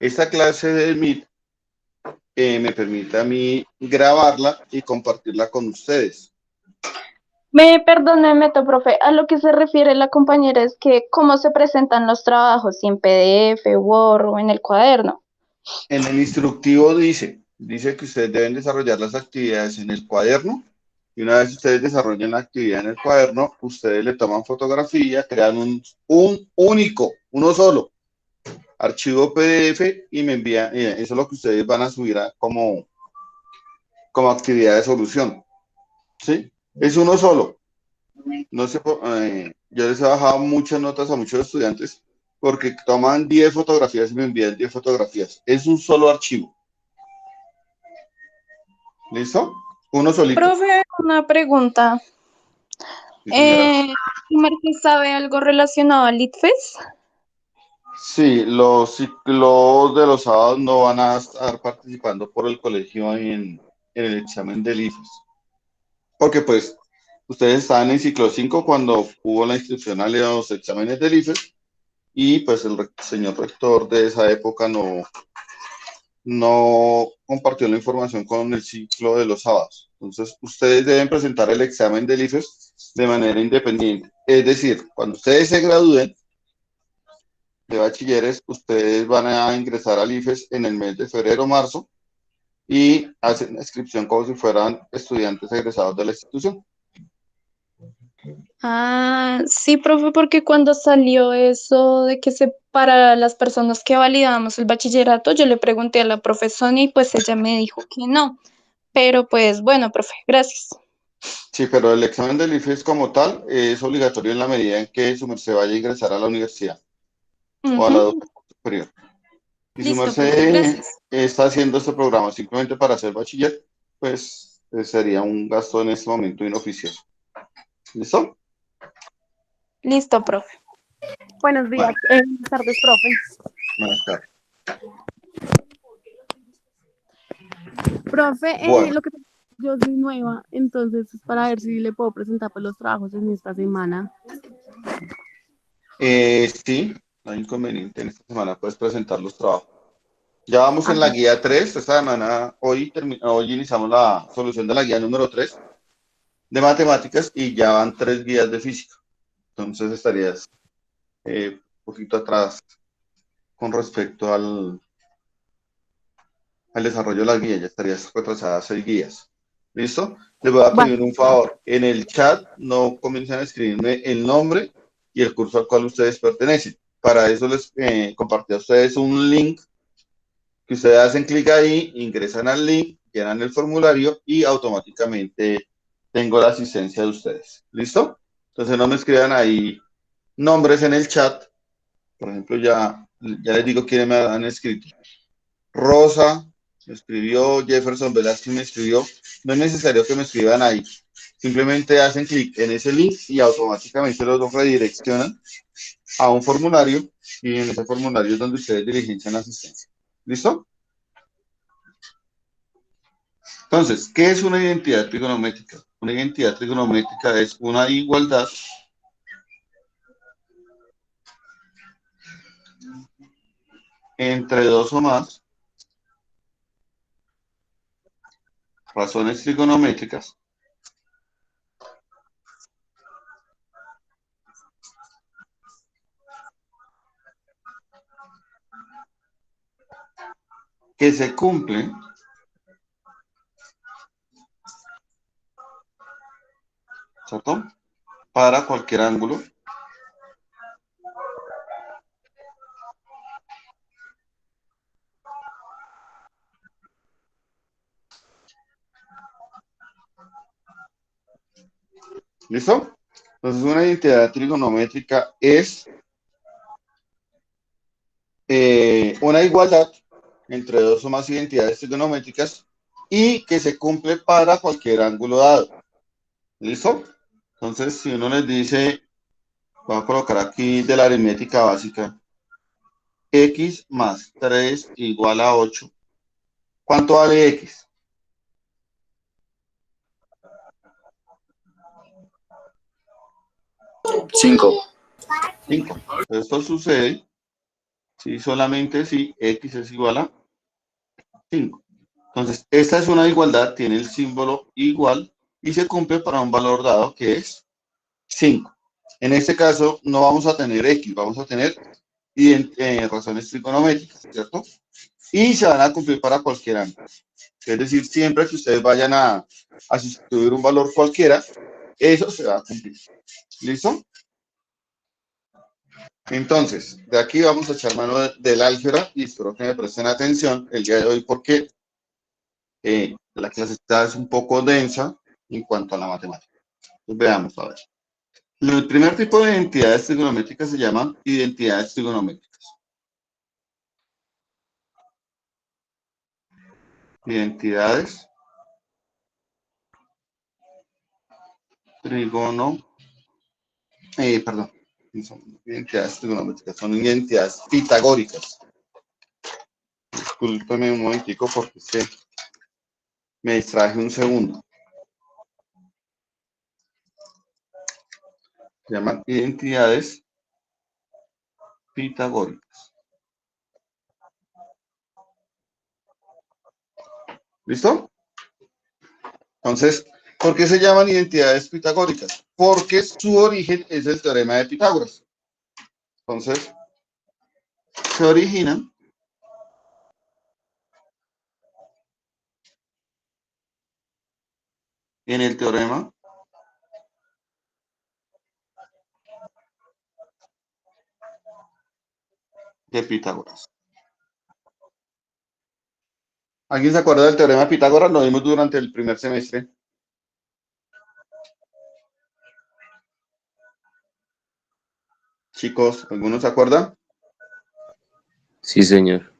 Esta clase de Meet me permite a mí grabarla y compartirla con ustedes. Perdone, meto, profe, a lo que se refiere la compañera es que cómo se presentan los trabajos, si en PDF, Word o en el cuaderno. En el instructivo dice que ustedes deben desarrollar las actividades en el cuaderno y una vez ustedes desarrollen la actividad en el cuaderno, ustedes le toman fotografía, crean un único, uno solo, archivo PDF y me envían, eso es lo que ustedes van a subir como actividad de solución, ¿sí? Es uno solo. No sé, yo les he bajado muchas notas a muchos estudiantes porque toman 10 fotografías y me envían 10 fotografías. Es un solo archivo. ¿Listo? Uno solito. Profe, una pregunta. Sí, señora. ¿Marqués sabe algo relacionado al ITFES? Sí, los ciclos de los sábados no van a estar participando por el colegio en el examen del IFES. Porque pues ustedes estaban en ciclo 5 cuando hubo la inscripción a los exámenes del IFES y pues el señor rector de esa época no compartió la información con el ciclo de los sábados. Entonces, ustedes deben presentar el examen del IFES de manera independiente. Es decir, cuando ustedes se gradúen de bachilleres, ustedes van a ingresar al IFES en el mes de febrero o marzo y hacen la inscripción como si fueran estudiantes egresados de la institución. Ah, sí, profe, porque cuando salió eso de que para las personas que validamos el bachillerato, yo le pregunté a la profesora y pues ella me dijo que no. Pero pues bueno, profe, gracias. Sí, pero el examen del IFES como tal es obligatorio en la medida en que su merced vaya a ingresar a la universidad o a la Ujú. educación superior. Y su Listo, profe, merced gracias. está haciendo este programa simplemente para hacer bachiller, pues sería un gasto en este momento inoficioso. ¿Listo? Listo, profe. Buenos días, Bueno, buenas tardes, profe. buenas tardes. Profe, Bueno, lo que yo soy nueva, entonces es para ver si le puedo presentar pues, los trabajos en esta semana. sí, no hay inconveniente. En esta semana puedes presentar los trabajos. Ya vamos Ah, en la guía 3. Esta semana, hoy iniciamos la solución de la guía número 3 de matemáticas y ya van 3 guías de física. Entonces estarías un poquito atrás con respecto al desarrollo de la guía, ya estarías retrasada 6 guías. ¿Listo? Les voy a vale, pedir un favor. En el chat no comiencen a escribirme el nombre y el curso al cual ustedes pertenecen. Para eso les compartí a ustedes un link que ustedes hacen clic ahí, ingresan al link, llenan el formulario y automáticamente tengo la asistencia de ustedes. ¿Listo? Entonces no me escriban ahí nombres en el chat. Por ejemplo, ya les digo quiénes me han escrito. Rosa me escribió, Jefferson Velázquez me escribió. No es necesario que me escriban ahí. Simplemente hacen clic en ese link y automáticamente los redireccionan a un formulario y en ese formulario es donde ustedes diligencian la asistencia. ¿Listo? Entonces, ¿qué es una identidad trigonométrica? Una identidad trigonométrica es una igualdad entre dos o más razones trigonométricas que se cumplen ¿cierto? Para cualquier ángulo ¿listo? Entonces, una identidad trigonométrica es una igualdad entre dos o más identidades trigonométricas y que se cumple para cualquier ángulo dado. ¿Listo? Entonces, si uno les dice, voy a colocar aquí de la aritmética básica, x más 3 igual a 8, ¿cuánto vale x? 5. 5. Esto sucede Sí, solamente si x es igual a 5. Entonces, esta es una igualdad, tiene el símbolo igual y se cumple para un valor dado que es 5. En este caso, no vamos a tener x, vamos a tener razones trigonométricas, ¿cierto? Y se van a cumplir para cualquier ángulo. Es decir, siempre que ustedes vayan a sustituir un valor cualquiera, eso se va a cumplir. ¿Listo? Entonces, de aquí vamos a echar mano del álgebra y espero que me presten atención el día de hoy porque la clase está es un poco densa en cuanto a la matemática. Entonces, veamos, a ver. El primer tipo de identidades trigonométricas se llaman identidades trigonométricas. Identidades perdón, no son identidades trigonométricas, son identidades pitagóricas. Discúlpeme un momentico porque me distraje un segundo. Se llaman identidades pitagóricas. ¿Listo? Entonces, ¿por qué se llaman identidades pitagóricas? Porque su origen es el teorema de Pitágoras. Entonces, se originan en el teorema de Pitágoras. ¿Alguien se acuerda del teorema de Pitágoras? Lo vimos durante el primer semestre. Chicos, ¿alguno se acuerda? Sí, señor.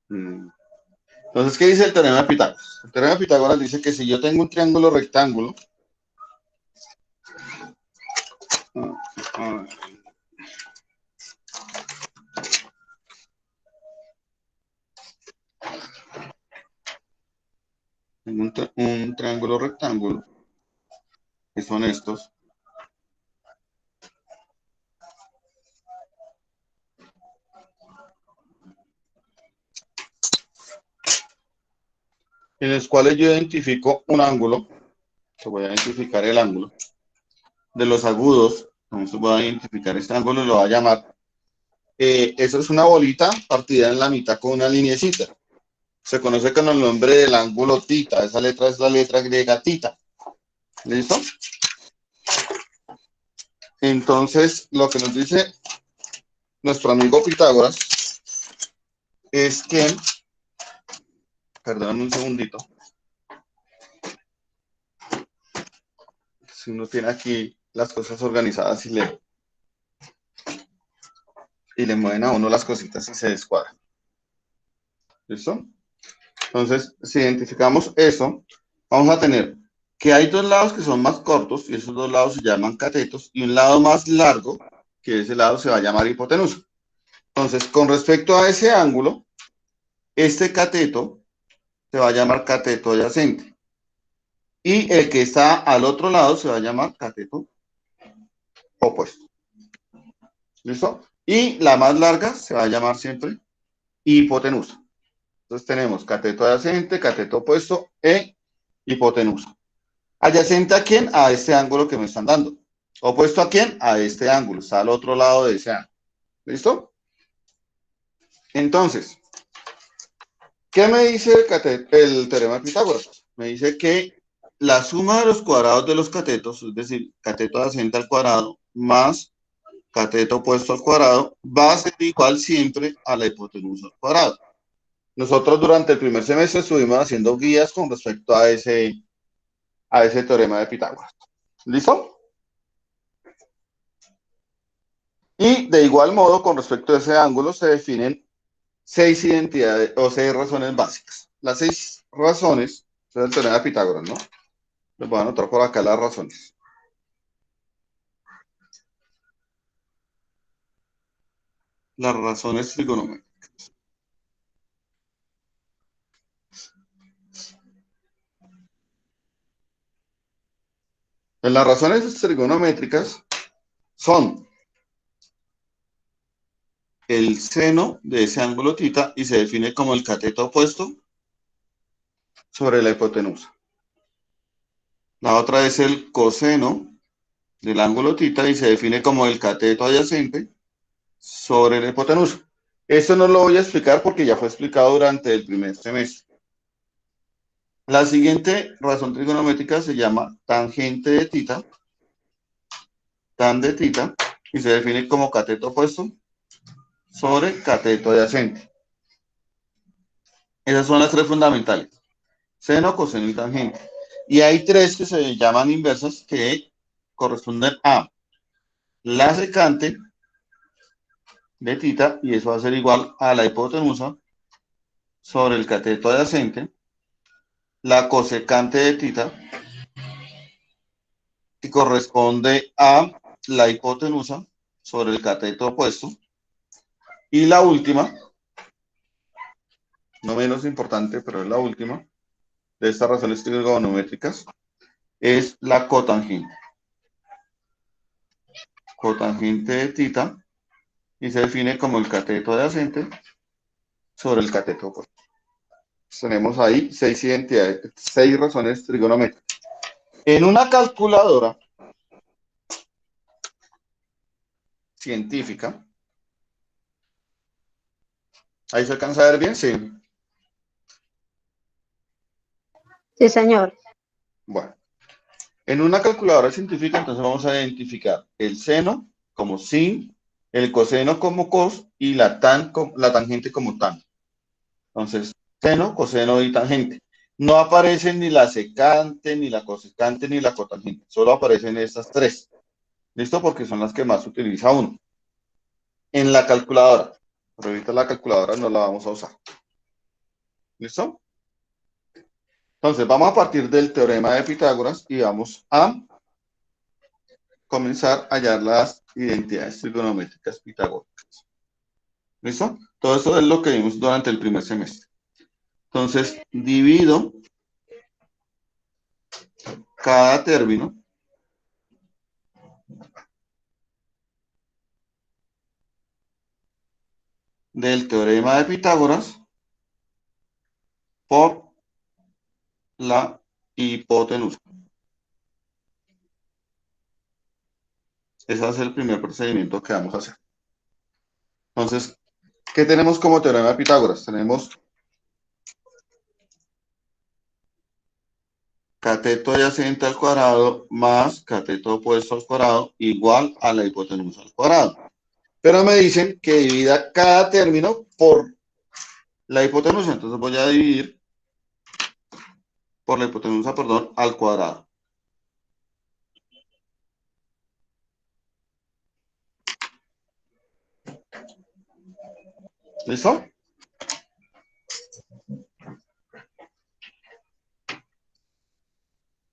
Entonces, ¿qué dice el teorema de Pitágoras? El teorema de Pitágoras dice que si yo tengo un triángulo rectángulo, tengo un triángulo rectángulo, que son estos, en los cuales yo identifico un ángulo, que voy a identificar el ángulo, de los agudos, entonces voy a identificar este ángulo y lo voy a llamar, eso es una bolita partida en la mitad con una linecita. Se conoce con el nombre del ángulo tita, esa letra es la letra griega tita. ¿Listo? Entonces, lo que nos dice nuestro amigo Pitágoras es que, perdóname un segundito, si uno tiene aquí las cosas organizadas y le mueven a uno las cositas y se descuadra. ¿Listo? Entonces, si identificamos eso, vamos a tener que hay dos lados que son más cortos y esos dos lados se llaman catetos y un lado más largo, que ese lado se va a llamar hipotenusa. Entonces, con respecto a ese ángulo, este cateto se va a llamar cateto adyacente y el que está al otro lado se va a llamar cateto opuesto. ¿Listo? Y la más larga se va a llamar siempre hipotenusa. Entonces tenemos cateto adyacente, cateto opuesto e hipotenusa. ¿Adyacente a quién? A este ángulo que me están dando. ¿Opuesto a quién? A este ángulo. Está al otro lado de ese ángulo. ¿Listo? Entonces, ¿qué me dice el teorema de Pitágoras? Me dice que la suma de los cuadrados de los catetos, es decir, cateto adyacente al cuadrado más cateto opuesto al cuadrado, va a ser igual siempre a la hipotenusa al cuadrado. Nosotros durante el primer semestre estuvimos haciendo guías con respecto a ese teorema de Pitágoras. ¿Listo? Y de igual modo, con respecto a ese ángulo, se definen 6 identidades o 6 razones básicas. Las 6 razones, es el teorema de Pitágoras, ¿no? Les voy a anotar por acá las razones. Las razones trigonométricas. En las razones trigonométricas son el seno de ese ángulo θ y se define como el cateto opuesto sobre la hipotenusa. La otra es el coseno del ángulo θ y se define como el cateto adyacente sobre la hipotenusa. Esto no lo voy a explicar porque ya fue explicado durante el primer semestre. La siguiente razón trigonométrica se llama tangente de θ, tan de θ, y se define como cateto opuesto sobre cateto adyacente. Esas son las tres fundamentales: seno, coseno y tangente. Y hay tres que se llaman inversas que corresponden a la secante de θ, y eso va a ser igual a la hipotenusa sobre el cateto adyacente, la cosecante de θ, que corresponde a la hipotenusa sobre el cateto opuesto, y la última, no menos importante, pero es la última de estas razones trigonométricas, es la cotangente. Cotangente de θ, y se define como el cateto adyacente sobre el cateto opuesto. Tenemos ahí 6 razones trigonométricas. En una calculadora científica, ¿ahí se alcanza a ver bien? Sí. Sí, señor. Bueno, en una calculadora científica, entonces vamos a identificar el seno como sin, el coseno como cos y la tangente como tan. Entonces, seno, coseno y tangente. No aparecen ni la secante, ni la cosecante, ni la cotangente. Solo aparecen estas tres. ¿Listo? Porque son las que más utiliza uno en la calculadora. Pero ahorita la calculadora no la vamos a usar. ¿Listo? Entonces, vamos a partir del teorema de Pitágoras y vamos a comenzar a hallar las identidades trigonométricas pitagóricas. ¿Listo? Todo esto es lo que vimos durante el primer semestre. Entonces, divido cada término del teorema de Pitágoras por la hipotenusa. Ese es el primer procedimiento que vamos a hacer. Entonces, ¿qué tenemos como teorema de Pitágoras? Tenemos cateto adyacente al cuadrado más cateto opuesto al cuadrado igual a la hipotenusa al cuadrado. Pero me dicen que divida cada término por la hipotenusa. Entonces voy a dividir por la hipotenusa, perdón, al cuadrado. ¿Listo?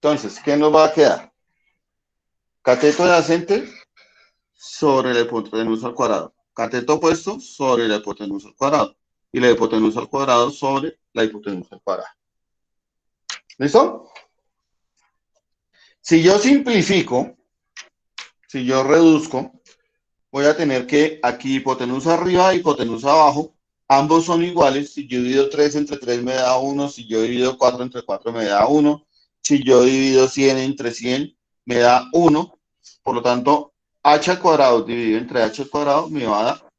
Entonces, ¿qué nos va a quedar? Cateto adyacente sobre la hipotenusa al cuadrado. Cateto opuesto sobre la hipotenusa al cuadrado. Y la hipotenusa al cuadrado sobre la hipotenusa al cuadrado. ¿Listo? Si yo simplifico, si yo reduzco, voy a tener que aquí hipotenusa arriba, hipotenusa abajo, ambos son iguales. Si yo divido 3 entre 3 me da 1, si yo divido 4 entre 4 me da 1, si yo divido 100 entre 100 me da 1, por lo tanto, h al cuadrado dividido entre h al cuadrado me va a dar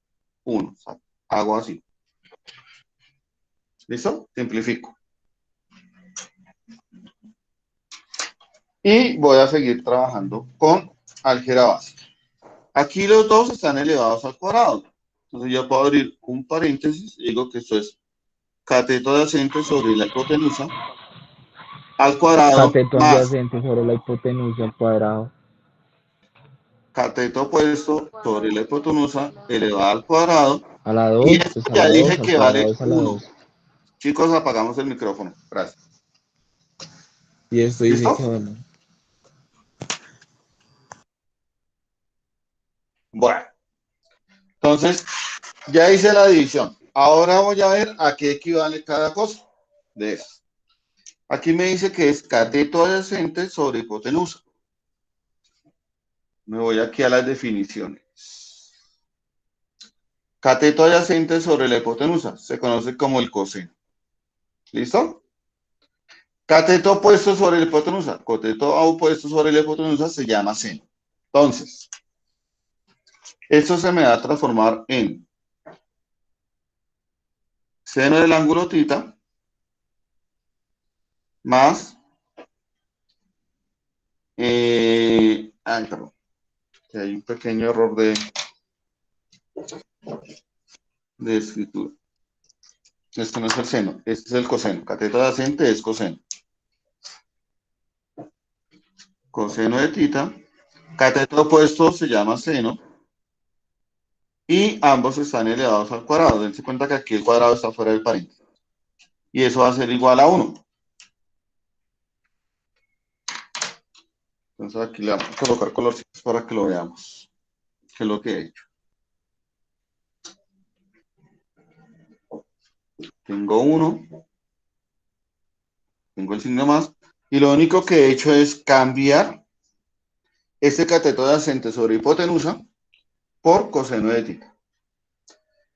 1. O sea, hago así. ¿Listo? Simplifico. Y voy a seguir trabajando con álgebra básica. Aquí los dos están elevados al cuadrado. Entonces yo puedo abrir un paréntesis y digo que esto es cateto adyacente sobre la hipotenusa al cuadrado Cateto más adyacente sobre la hipotenusa al cuadrado. cateto opuesto sobre la hipotenusa elevado al cuadrado. A la Y 2, esto pues a ya la 2, dije al que cuadrado vale es a la 1. 2. Chicos, apagamos el micrófono. Gracias. Y esto dice ¿Listo? que bueno. Bueno, entonces ya hice la división. Ahora voy a ver a qué equivale cada cosa de eso. Aquí me dice que es cateto adyacente sobre hipotenusa. Me voy aquí a las definiciones. Cateto adyacente sobre la hipotenusa se conoce como el coseno. ¿Listo? Cateto opuesto sobre la hipotenusa. Cateto opuesto sobre la hipotenusa se llama seno. Entonces, esto se me va a transformar en seno del ángulo tita más perdón, que hay un pequeño error de escritura. Este no es el seno, este es el coseno. Cateto adyacente es coseno. Coseno de tita. Cateto opuesto se llama seno. Y ambos están elevados al cuadrado. Dense cuenta que aquí el cuadrado está fuera del paréntesis. Y eso va a ser igual a 1. Entonces aquí le vamos a colocar colorcitos para que lo veamos. ¿Qué es lo que he hecho? Tengo 1. Tengo el signo más. Y lo único que he hecho es cambiar este cateto adyacente sobre hipotenusa por coseno de tita.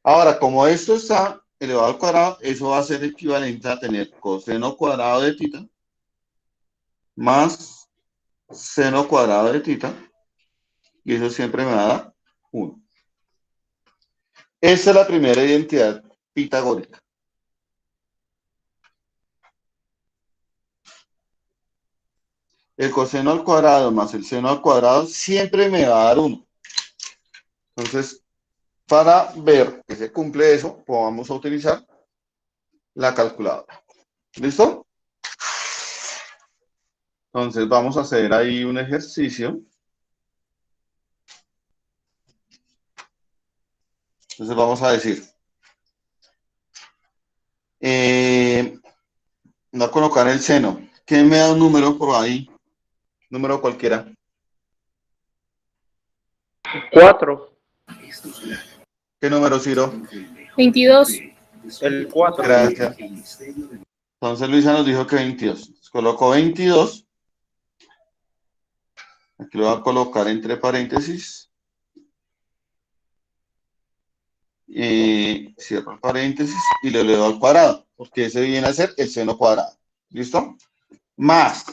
Ahora, como esto está elevado al cuadrado, eso va a ser equivalente a tener coseno cuadrado de tita más seno cuadrado de tita, y eso siempre me va a dar 1. Esa es la primera identidad pitagórica. El coseno al cuadrado más el seno al cuadrado siempre me va a dar 1. Entonces, para ver que se cumple eso, pues vamos a utilizar la calculadora. ¿Listo? Entonces, vamos a hacer ahí un ejercicio. Entonces, vamos a decir, voy a colocar el seno. ¿Quién me da un número por ahí? Número cualquiera. 4. ¿Qué número, Ciro? 22. El 4. Gracias. Entonces Luisa nos dijo que 22. Entonces, coloco 22. Aquí lo voy a colocar entre paréntesis. Cierro el paréntesis y lo elevo al cuadrado, porque ese viene a ser el seno cuadrado. ¿Listo? Más.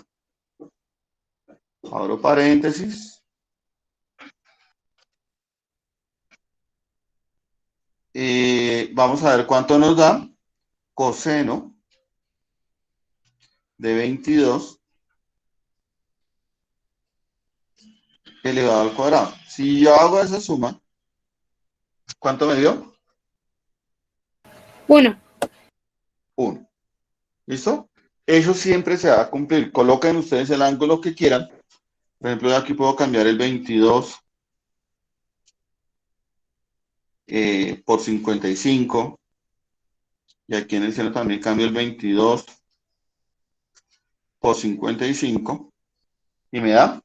Abro paréntesis. Vamos a ver cuánto nos da coseno de 22 elevado al cuadrado. Si yo hago esa suma, ¿cuánto me dio? 1. 1. ¿Listo? Eso siempre se va a cumplir. Coloquen ustedes el ángulo que quieran. Por ejemplo, yo aquí puedo cambiar el 22 por 55. Y aquí en el seno también cambio el 22 por 55. Y me da.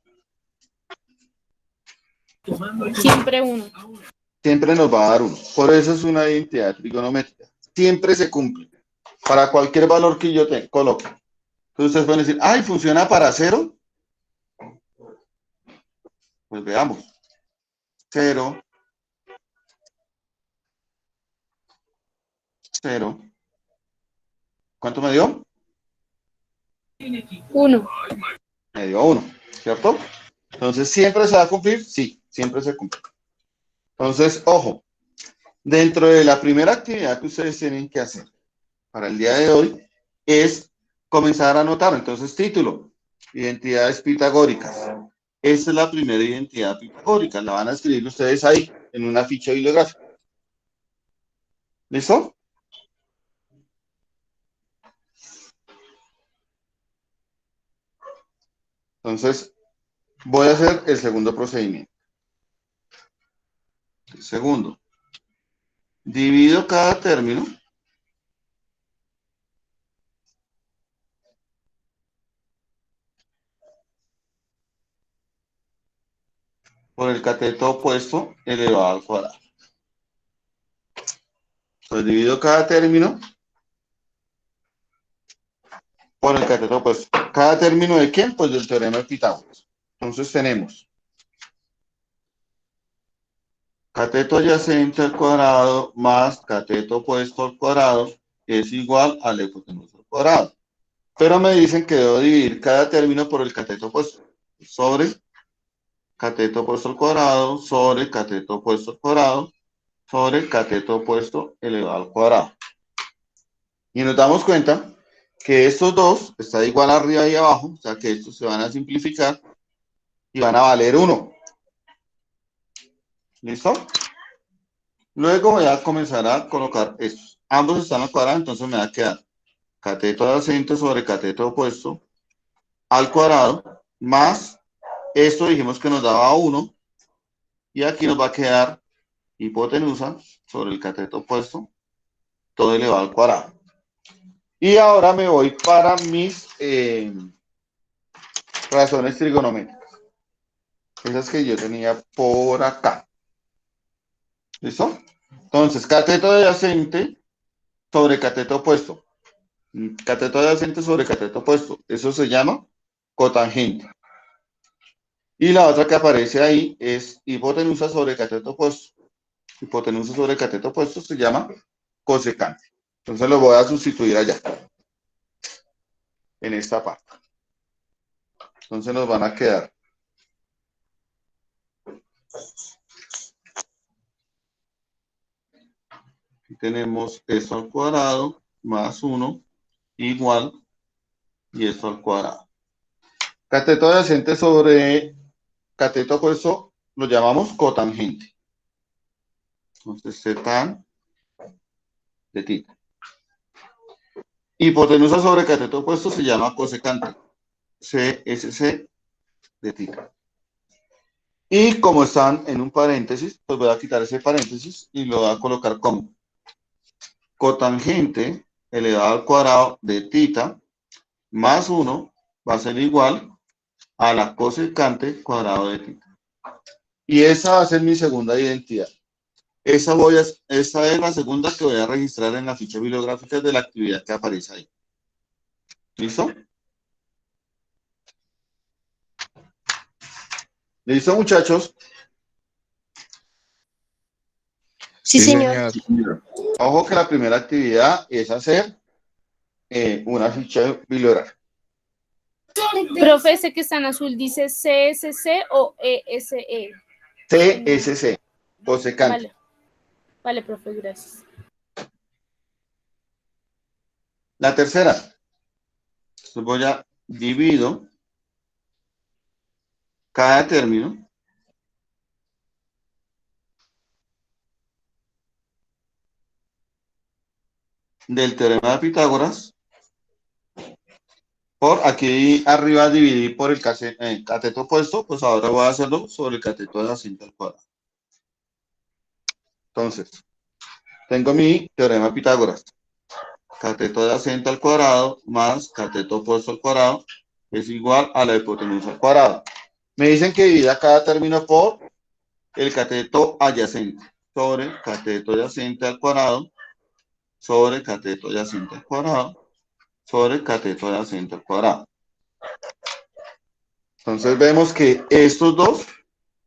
Siempre 1. Siempre nos va a dar 1. Por eso es una identidad trigonométrica. Siempre se cumple. Para cualquier valor que yo coloque. Entonces ustedes pueden decir, ay, ¿funciona para 0? Pues veamos. 0. 0. ¿Cuánto me dio? 1. Me dio 1, ¿cierto? Entonces, ¿siempre se va a cumplir? Sí, siempre se cumple. Entonces, ojo, dentro de la primera actividad que ustedes tienen que hacer para el día de hoy es comenzar a anotar. Entonces, título, identidades pitagóricas. Esta es la primera identidad pitagórica. La van a escribir ustedes ahí, en una ficha bibliográfica. ¿Listo? Entonces, voy a hacer el segundo procedimiento. El segundo. Divido cada término por el cateto opuesto elevado al cuadrado. Entonces, divido cada término por el cateto opuesto. ¿Cada término de quién? Pues del teorema de Pitágoras. Entonces tenemos cateto adyacente al cuadrado más cateto opuesto al cuadrado es igual a la hipotenusa al cuadrado. Pero me dicen que debo dividir cada término por el cateto opuesto. Sobre cateto opuesto al cuadrado, sobre cateto opuesto al cuadrado, sobre cateto opuesto elevado al cuadrado. Y nos damos cuenta que estos dos están igual arriba y abajo, o sea que estos se van a simplificar y van a valer 1. ¿Listo? Luego voy a comenzar a colocar estos. Ambos están al cuadrado, entonces me va a quedar cateto adyacente sobre cateto opuesto al cuadrado, más esto dijimos que nos daba 1, y aquí nos va a quedar hipotenusa sobre el cateto opuesto, todo elevado al cuadrado. Y ahora me voy para mis razones trigonométricas. Esas que yo tenía por acá. ¿Listo? Entonces, cateto adyacente sobre cateto opuesto. Cateto adyacente sobre cateto opuesto. Eso se llama cotangente. Y la otra que aparece ahí es hipotenusa sobre cateto opuesto. Hipotenusa sobre cateto opuesto se llama cosecante. Entonces lo voy a sustituir allá. En esta parte. Entonces nos van a quedar aquí tenemos esto al cuadrado más 1 igual y esto al cuadrado. Cateto adyacente sobre cateto opuesto lo llamamos cotangente. Entonces setan de tita. Hipotenusa sobre cateto opuesto se llama cosecante. CSC de tita. Y como están en un paréntesis, pues voy a quitar ese paréntesis y lo voy a colocar como cotangente elevado al cuadrado de tita más 1 va a ser igual a la cosecante cuadrado de tita. Y esa va a ser mi segunda identidad. Esa es la segunda que voy a registrar en la ficha bibliográfica de la actividad que aparece ahí. ¿Listo? ¿Listo, muchachos? Sí, señor. Ojo que la primera actividad es hacer una ficha bibliográfica. Profe, ese que está en azul dice CSC o ESE. CSC, cosecante. Vale, vale, profe, gracias. La tercera. Entonces voy a divido cada término del teorema de Pitágoras por aquí arriba dividí por el cateto opuesto, pues ahora voy a hacerlo sobre el cateto adyacente al cuadrado. Entonces, tengo mi teorema de Pitágoras. Cateto adyacente al cuadrado más cateto opuesto al cuadrado es igual a la hipotenusa al cuadrado. Me dicen que divida cada término por el cateto adyacente sobre cateto adyacente al cuadrado sobre cateto adyacente al cuadrado sobre cateto adyacente al cuadrado. Entonces vemos que estos dos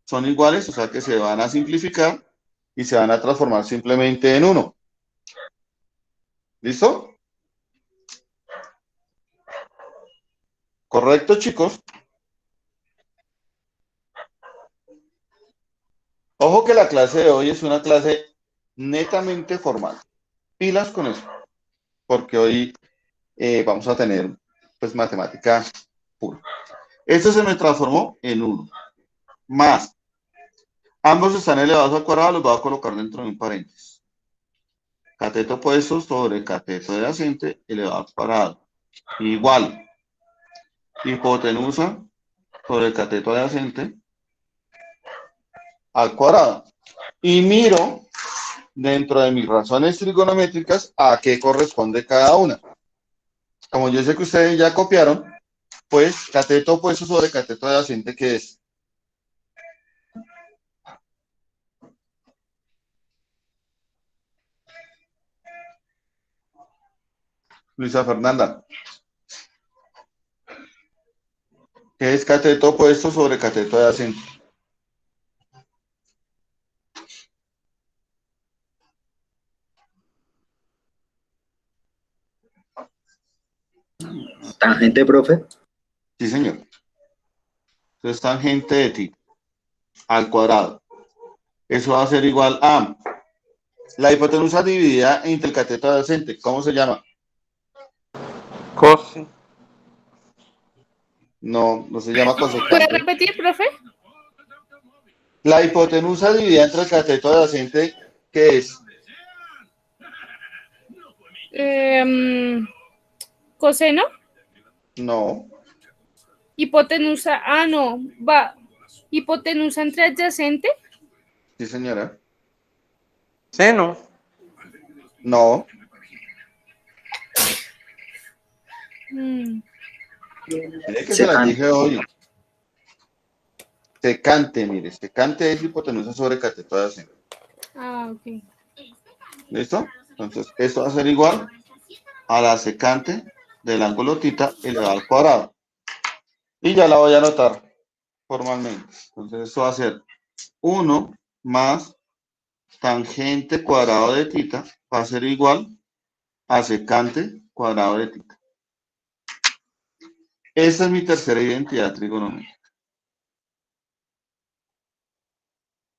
son iguales, o sea que se van a simplificar y se van a transformar simplemente en 1. ¿Listo? ¿Correcto, chicos? Ojo que la clase de hoy es una clase netamente formal. Pilas con eso, porque hoy vamos a tener pues matemática pura. Esto se me transformó en 1. Más. Ambos están elevados al cuadrado, los voy a colocar dentro de un paréntesis. Cateto opuesto sobre cateto adyacente elevado al cuadrado. Igual. Hipotenusa sobre el cateto adyacente al cuadrado. Y miro dentro de mis razones trigonométricas a qué corresponde cada una. Como yo sé que ustedes ya copiaron, pues cateto opuesto sobre cateto adyacente, ¿qué es? Luisa Fernanda. ¿Qué es cateto opuesto sobre cateto adyacente? Tangente, profe. Sí, señor. Entonces, tangente de ti al cuadrado. Eso va a ser igual a la hipotenusa dividida entre el cateto adyacente. ¿Cómo se llama? Cos. No, no se llama ¿Puede cosecante. repetir, profe? La hipotenusa dividida entre el cateto adyacente, ¿qué es? Coseno, No, hipotenusa, no, va, hipotenusa entre adyacente, sí, señora. Seno. No, mire que se las dije hoy. Secante, mire, secante es hipotenusa sobre cateto adyacente. ok. ¿Listo? Entonces, esto va a ser igual a la secante del ángulo θ elevado al cuadrado. Y ya la voy a anotar formalmente. Entonces, esto va a ser 1 más tangente cuadrado de θ va a ser igual a secante cuadrado de θ. Esta es mi tercera identidad trigonométrica.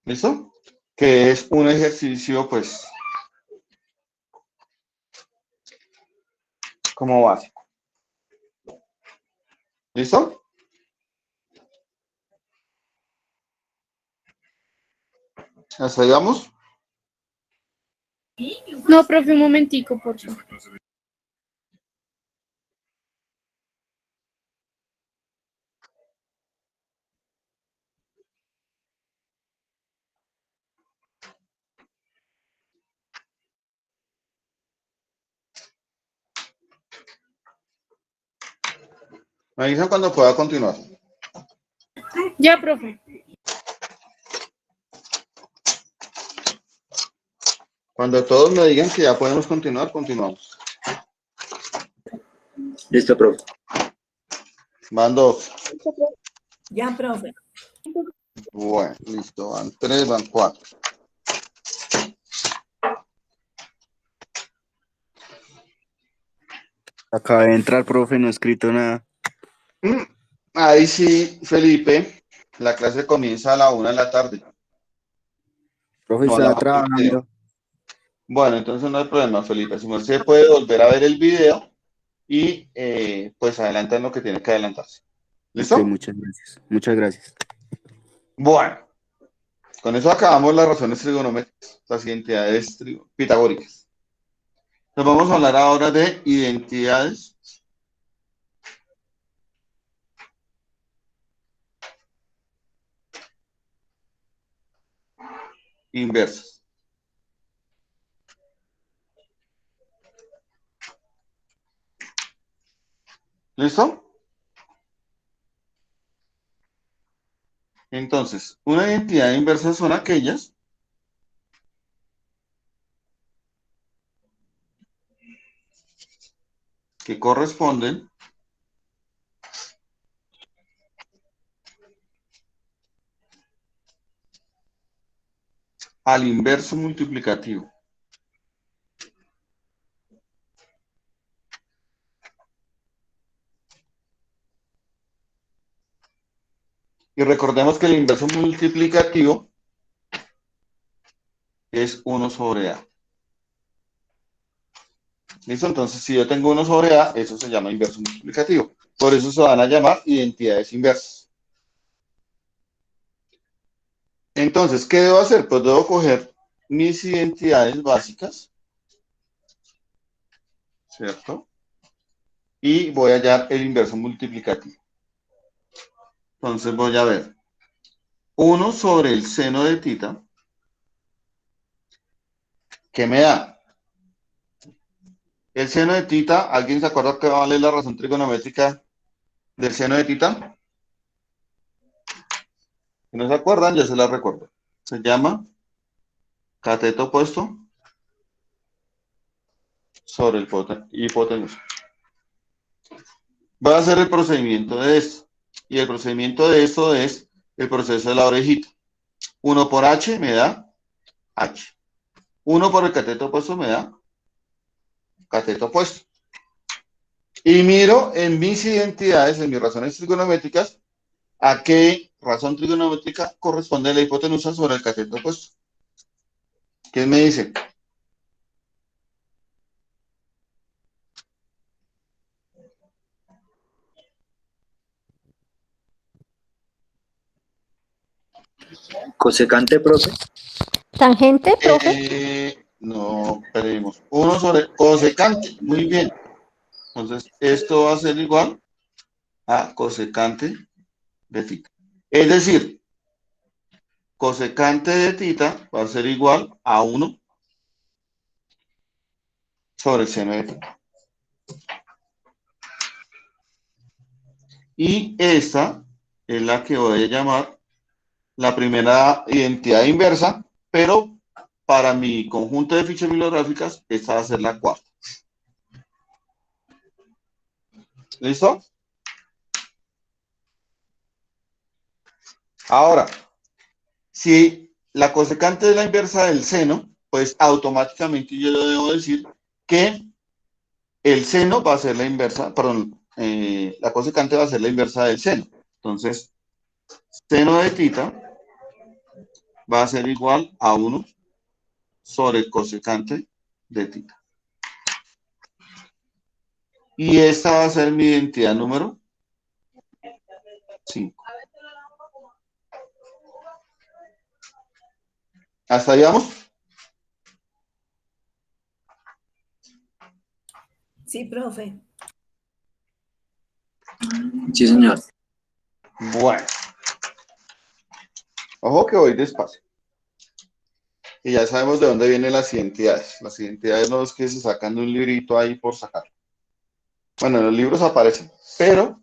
¿Listo? Que es un ejercicio, pues, como básico. ¿Listo? ¿Hasta ahí vamos? No, profe, un momentico, por favor. Me dicen cuando pueda continuar. Ya, profe. Cuando todos me digan que ya podemos continuar, continuamos. Listo, profe. Van 2. Ya, profe. Bueno, listo. Van 3, van 4. Acaba de entrar, profe, no he escrito nada. Ahí sí, Felipe, la clase comienza a la 1 de la tarde. Profe, No estaba hablamos del trabajando. video. Bueno, entonces no hay problema, Felipe. Si usted puede volver a ver el video y pues adelantar lo que tiene que adelantarse. ¿Listo? Ok, muchas gracias. Muchas gracias. Bueno, con eso acabamos las razones trigonométricas, las identidades pitagóricas. Nos vamos a hablar ahora de identidades inversas. ¿Listo? Entonces, una identidad inversa son aquellas que corresponden al inverso multiplicativo. Y recordemos que el inverso multiplicativo es 1 sobre A. ¿Listo? Entonces, si yo tengo 1 sobre A, eso se llama inverso multiplicativo. Por eso se van a llamar identidades inversas. Entonces, ¿qué debo hacer? Pues debo coger mis identidades básicas, ¿cierto? Y voy a hallar el inverso multiplicativo. Entonces voy a ver 1 sobre el seno de θ, ¿qué me da? El seno de θ, ¿alguien se acuerda que vale la razón trigonométrica del seno de θ? Si no se acuerdan, yo se la recuerdo. Se llama cateto opuesto sobre el hipotenusa. Voy a hacer el procedimiento de esto. Y el procedimiento de esto es el proceso de la orejita. 1 por h me da h. 1 por el cateto opuesto me da cateto opuesto. Y miro en mis identidades, en mis razones trigonométricas, a qué razón trigonométrica corresponde la hipotenusa sobre el cateto opuesto. ¿Quién me dice? Cosecante, profe. ¿Tangente, profe? No, perdimos. 1 sobre cosecante. Muy bien. Entonces, esto va a ser igual a cosecante de θ. Es decir, cosecante de θ va a ser igual a 1 sobre el seno de θ. Y esta es la que voy a llamar la primera identidad inversa, pero para mi conjunto de fichas bibliográficas, esta va a ser la cuarta. ¿Listo? Ahora, si la cosecante es la inversa del seno, pues automáticamente yo le debo decir que el seno va a ser la inversa, perdón, la cosecante va a ser la inversa del seno. Entonces, seno de θ va a ser igual a 1 sobre cosecante de θ. Y esta va a ser mi identidad número 5. ¿Hasta ahí vamos? Sí, profe. Sí, señor. Bueno. Ojo que voy despacio. Y ya sabemos de dónde vienen las identidades. Las identidades no es que se sacan de un librito ahí por sacar. Bueno, los libros aparecen, pero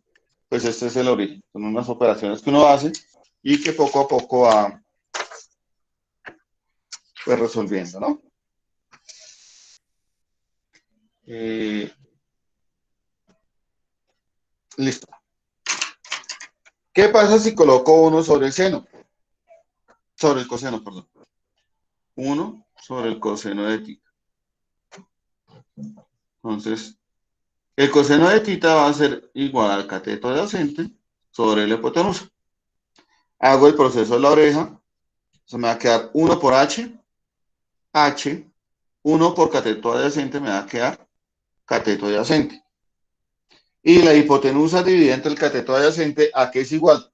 pues este es el origen. Son unas operaciones que uno hace y que poco a poco va pues resolviendo, ¿no? Listo. ¿Qué pasa si coloco 1 sobre el seno? Sobre el coseno, perdón. 1 sobre el coseno de θ. Entonces, el coseno de θ va a ser igual al cateto adyacente sobre la hipotenusa. Hago el proceso de la oreja. Se me va a quedar 1 por h, 1 por cateto adyacente me va a quedar cateto adyacente. Y la hipotenusa dividida entre el cateto adyacente, ¿a qué es igual?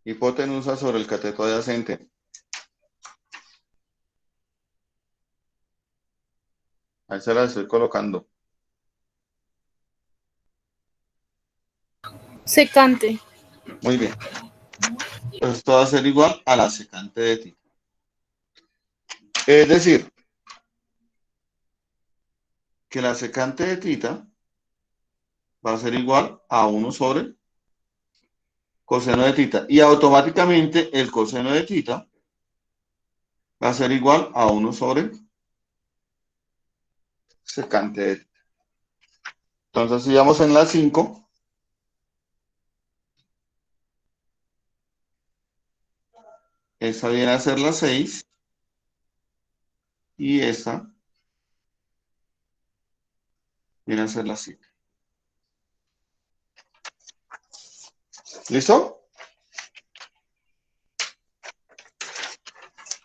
Hipotenusa sobre el cateto adyacente. Ahí se la estoy colocando. Secante. Muy bien. Pues esto va a ser igual a la secante de θ. Es decir, que la secante de θ va a ser igual a 1 sobre coseno de θ. Y automáticamente el coseno de θ va a ser igual a 1 sobre secante de θ. Entonces, si vamos en la 5, esa viene a ser la 6 y esa viene a ser la 7. ¿Listo?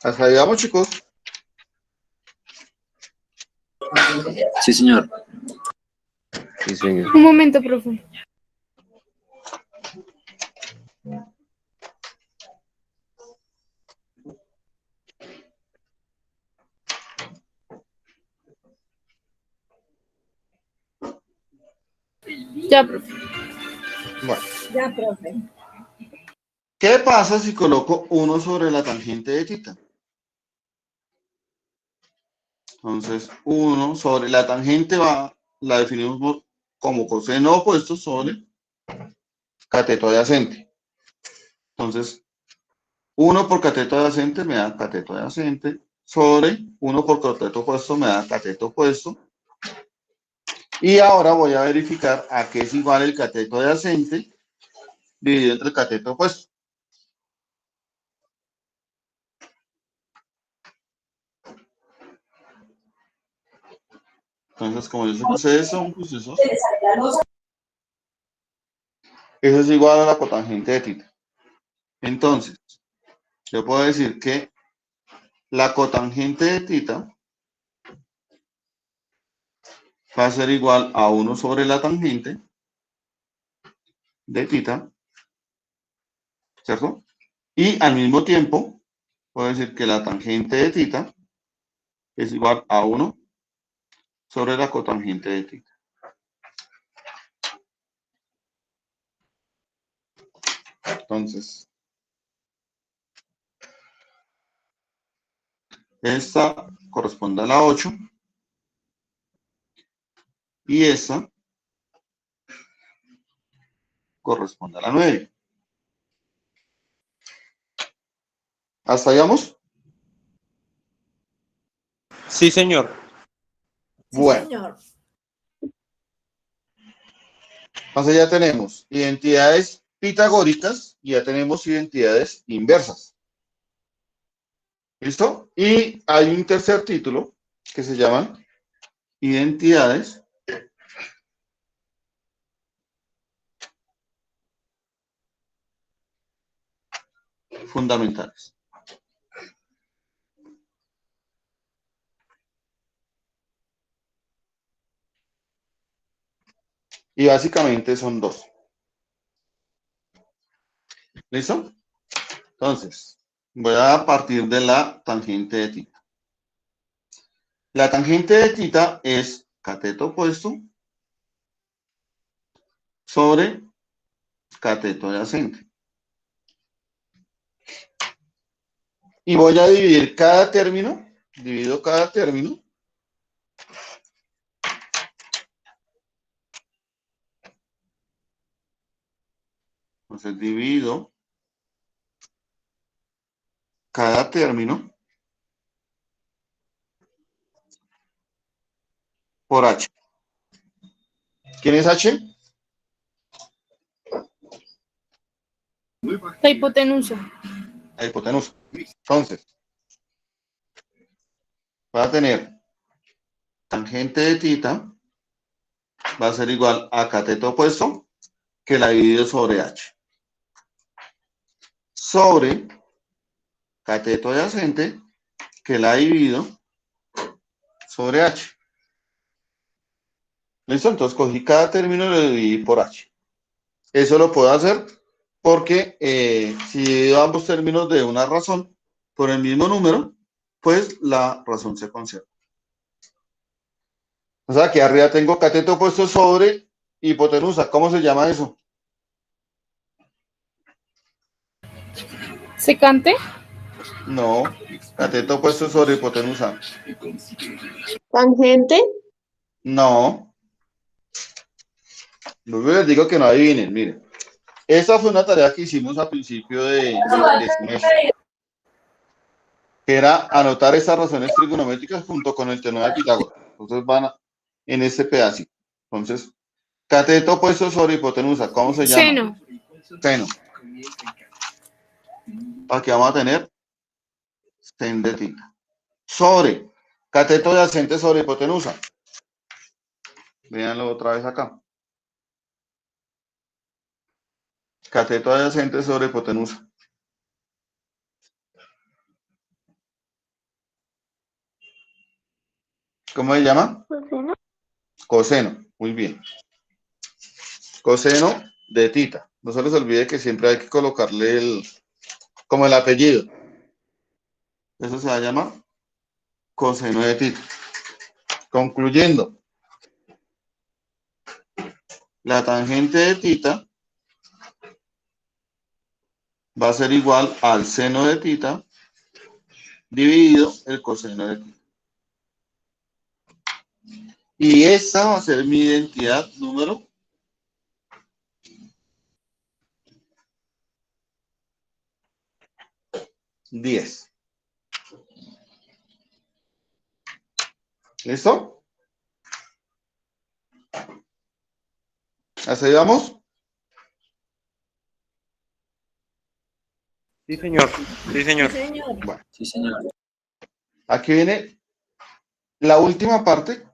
Hasta ahí vamos, chicos. Sí, señor. Sí, señor. Un momento, profe. Ya, profe. Bueno, Ya, profe. ¿qué pasa si coloco 1 sobre la tangente de θ? Entonces, 1 sobre la tangente la definimos como coseno opuesto sobre cateto adyacente. Entonces, 1 por cateto adyacente me da cateto adyacente sobre 1 por cateto opuesto me da cateto opuesto. Y ahora voy a verificar a qué es igual el cateto adyacente dividido entre el cateto opuesto. Entonces, como yo sé que ustedes son juiciosos, eso es igual a la cotangente de tita. Entonces, yo puedo decir que la cotangente de tita va a ser igual a 1 sobre la tangente de tita, ¿cierto? Y al mismo tiempo, puedo decir que la tangente de tita es igual a 1 sobre la cotangente de tita. Entonces, esta corresponde a la 8 y esta corresponde a la 9. ¿Hasta ahí vamos? Sí, señor. Bueno, Señor. entonces ya tenemos identidades pitagóricas y ya tenemos identidades inversas. ¿Listo? Y hay un tercer título que se llama identidades fundamentales. Y básicamente son dos. ¿Listo? Entonces, voy a partir de la tangente de tita. La tangente de tita es cateto opuesto sobre cateto adyacente. Y voy a dividir cada término, divido cada término entonces divido cada término por H. ¿Quién es H? La hipotenusa. La hipotenusa. Entonces, va a tener tangente de tita, va a ser igual a cateto opuesto, que la divido sobre H. Sobre cateto adyacente, que la divido sobre H. ¿Listo? Entonces cogí cada término y lo dividí por H. Eso lo puedo hacer porque si divido ambos términos de una razón por el mismo número, pues la razón se conserva. O sea, aquí arriba tengo cateto opuesto sobre hipotenusa. ¿Cómo se llama eso? ¿Secante? No, cateto opuesto sobre hipotenusa. Tangente. No. Luego les digo que no adivinen, miren. Esa fue una tarea que hicimos al principio de semestre, que era anotar esas razones trigonométricas junto con el teorema de Pitágoras. Entonces van en ese pedacito. Entonces, cateto opuesto sobre hipotenusa, ¿cómo se llama? Seno. Seno. Aquí vamos a tener sen de tita. Sobre cateto adyacente sobre hipotenusa. Véanlo otra vez acá. Cateto adyacente sobre hipotenusa. ¿Cómo se llama? Coseno. Coseno. Muy bien. Coseno de tita. No se les olvide que siempre hay que colocarle como el apellido. Eso se va a llamar coseno de tita. Concluyendo, la tangente de tita va a ser igual al seno de tita dividido el coseno de tita. Y esta va a ser mi identidad número 10. ¿Listo? ¿Hasta ahí vamos? Sí, señor. Sí, señor. Sí, señor. Bueno, Sí, señor. aquí viene la última parte,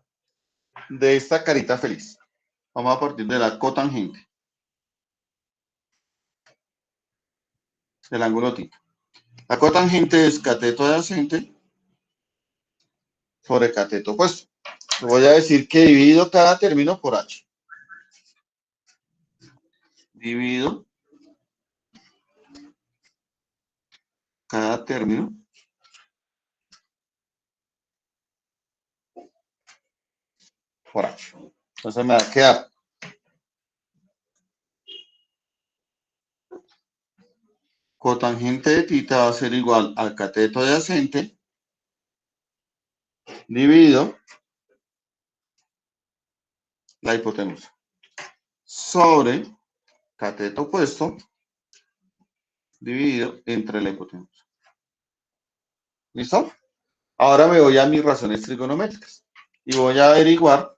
de esta carita feliz. Vamos a partir de la cotangente. Del ángulo tita. La cotangente es cateto adyacente sobre cateto opuesto. Voy a decir que divido cada término por h. Divido cada término por h. Entonces me va a quedar cotangente de tita va a ser igual al cateto adyacente dividido la hipotenusa sobre cateto opuesto dividido entre la hipotenusa. ¿Listo? Ahora me voy a mis razones trigonométricas y voy a averiguar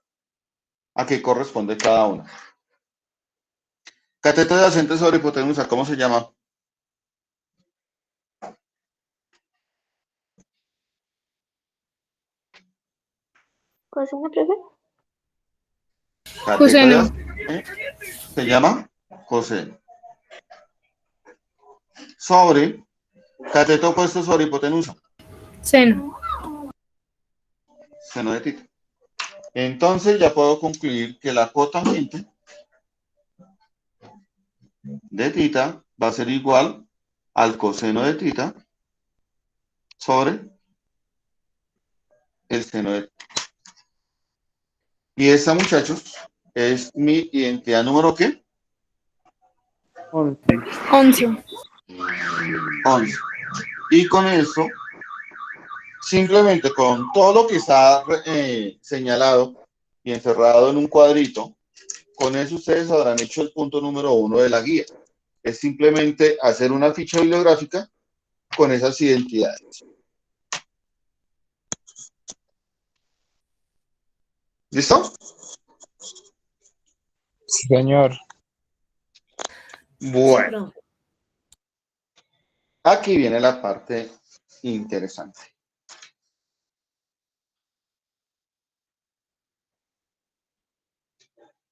a qué corresponde cada una. Cateto adyacente sobre hipotenusa, ¿cómo se llama? ¿Coseno, profe? Cateto Coseno. adyacente se llama coseno. Sobre cateto opuesto sobre hipotenusa. Seno. Seno de tita. Entonces ya puedo concluir que la cotangente de tita va a ser igual al coseno de tita sobre el seno de tita. Y esta, muchachos, es mi identidad número ¿qué? 11. 11. 11. Y con eso, simplemente con todo lo que está señalado y encerrado en un cuadrito, con eso ustedes habrán hecho el punto número 1 de la guía. Es simplemente hacer una ficha bibliográfica con esas identidades. ¿Listo? Sí, señor. Sí, Bueno, profe. aquí viene la parte interesante.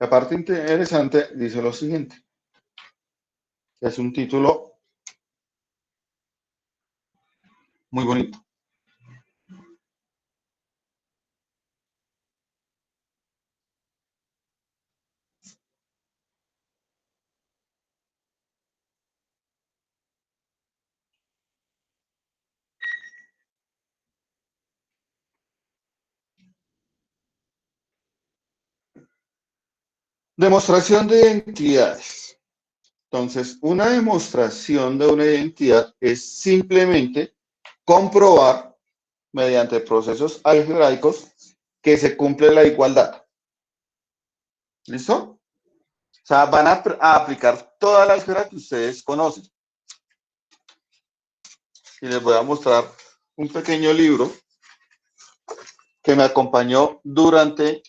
La parte interesante dice lo siguiente. Es un título muy bonito. Demostración de identidades. Entonces, una demostración de una identidad es simplemente comprobar mediante procesos algebraicos que se cumple la igualdad. ¿Listo? O sea, van a aplicar toda la álgebra que ustedes conocen. Y les voy a mostrar un pequeño libro que me acompañó durante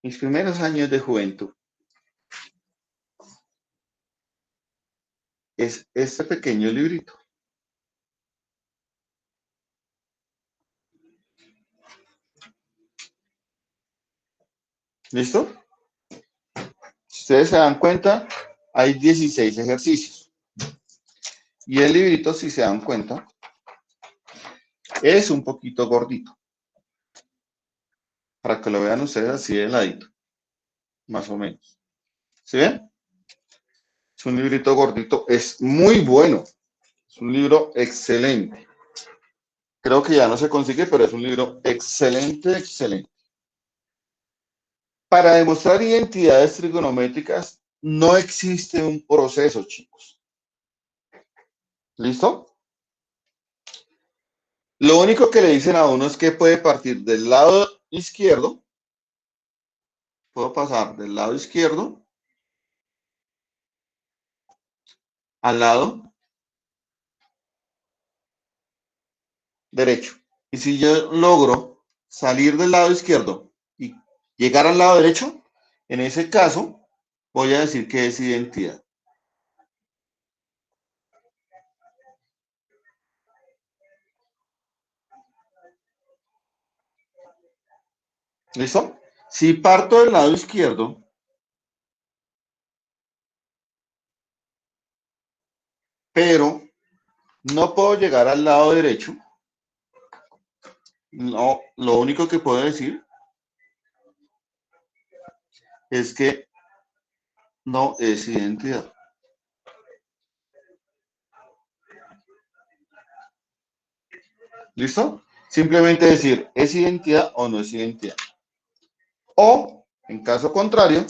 mis primeros años de juventud. Es este pequeño librito. ¿Listo? Si ustedes se dan cuenta, hay 16 ejercicios. Y el librito, si se dan cuenta, es un poquito gordito. Para que lo vean ustedes así de ladito. Más o menos. ¿Sí ven? Es un librito gordito. Es muy bueno. Es un libro excelente. Creo que ya no se consigue, pero es un libro excelente, excelente. Para demostrar identidades trigonométricas no existe un proceso, chicos. ¿Listo? Lo único que le dicen a uno es que puede partir del lado izquierdo. Puedo pasar del lado izquierdo al lado derecho. Y si yo logro salir del lado izquierdo y llegar al lado derecho, en ese caso voy a decir que es identidad. ¿Listo? Si parto del lado izquierdo, pero no puedo llegar al lado derecho, no, lo único que puedo decir es que no es identidad. ¿Listo? Simplemente decir, ¿es identidad o no es identidad? O, en caso contrario,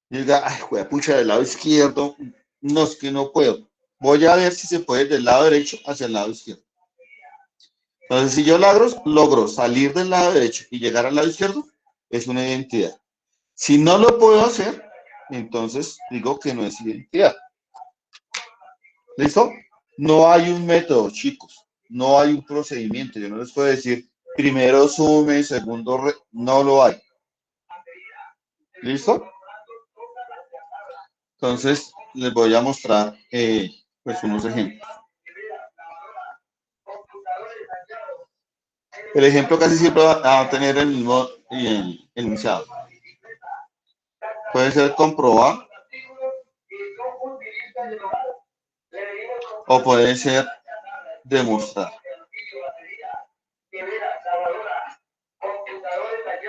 diga, ay, pucha, del lado izquierdo, no, es que no puedo. Voy a ver si se puede del lado derecho hacia el lado izquierdo. Entonces, si yo logro salir del lado derecho y llegar al lado izquierdo, es una identidad. Si no lo puedo hacer, entonces digo que no es identidad. ¿Listo? No hay un método, chicos. No hay un procedimiento. Yo no les puedo decir, primero sume, segundo no lo hay. ¿Listo? Entonces, les voy a mostrar pues unos ejemplos. El ejemplo casi siempre va a tener el mismo enunciado. Puede ser comprobar o puede ser demostrar.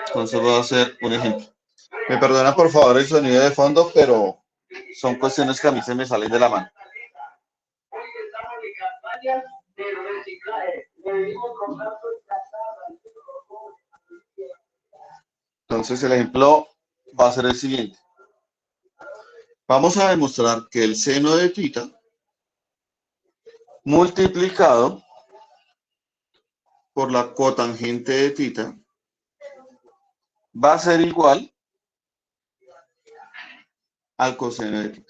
Entonces voy a hacer un ejemplo. Me perdona por favor el sonido de fondo, pero son cuestiones que a mí se me salen de la mano. Entonces el ejemplo va a ser el siguiente. Vamos a demostrar que el seno de θ multiplicado por la cotangente de θ va a ser igual al coseno de θ.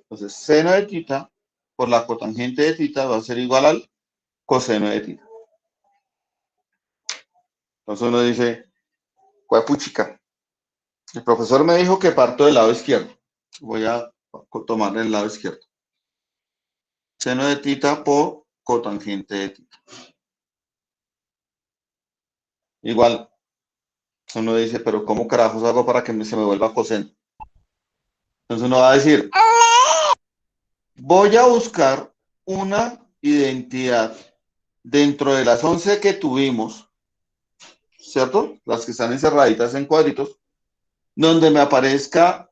Entonces, seno de θ por la cotangente de θ va a ser igual al coseno de θ. Entonces uno dice, puchica, el profesor me dijo que parto del lado izquierdo. Voy a tomar el lado izquierdo. Seno de θ por cotangente de θ. Igual, uno dice, pero ¿cómo carajos hago para que se me vuelva coseno? Entonces uno va a decir, voy a buscar una identidad dentro de las 11 que tuvimos, ¿cierto? Las que están encerraditas en cuadritos, donde me aparezca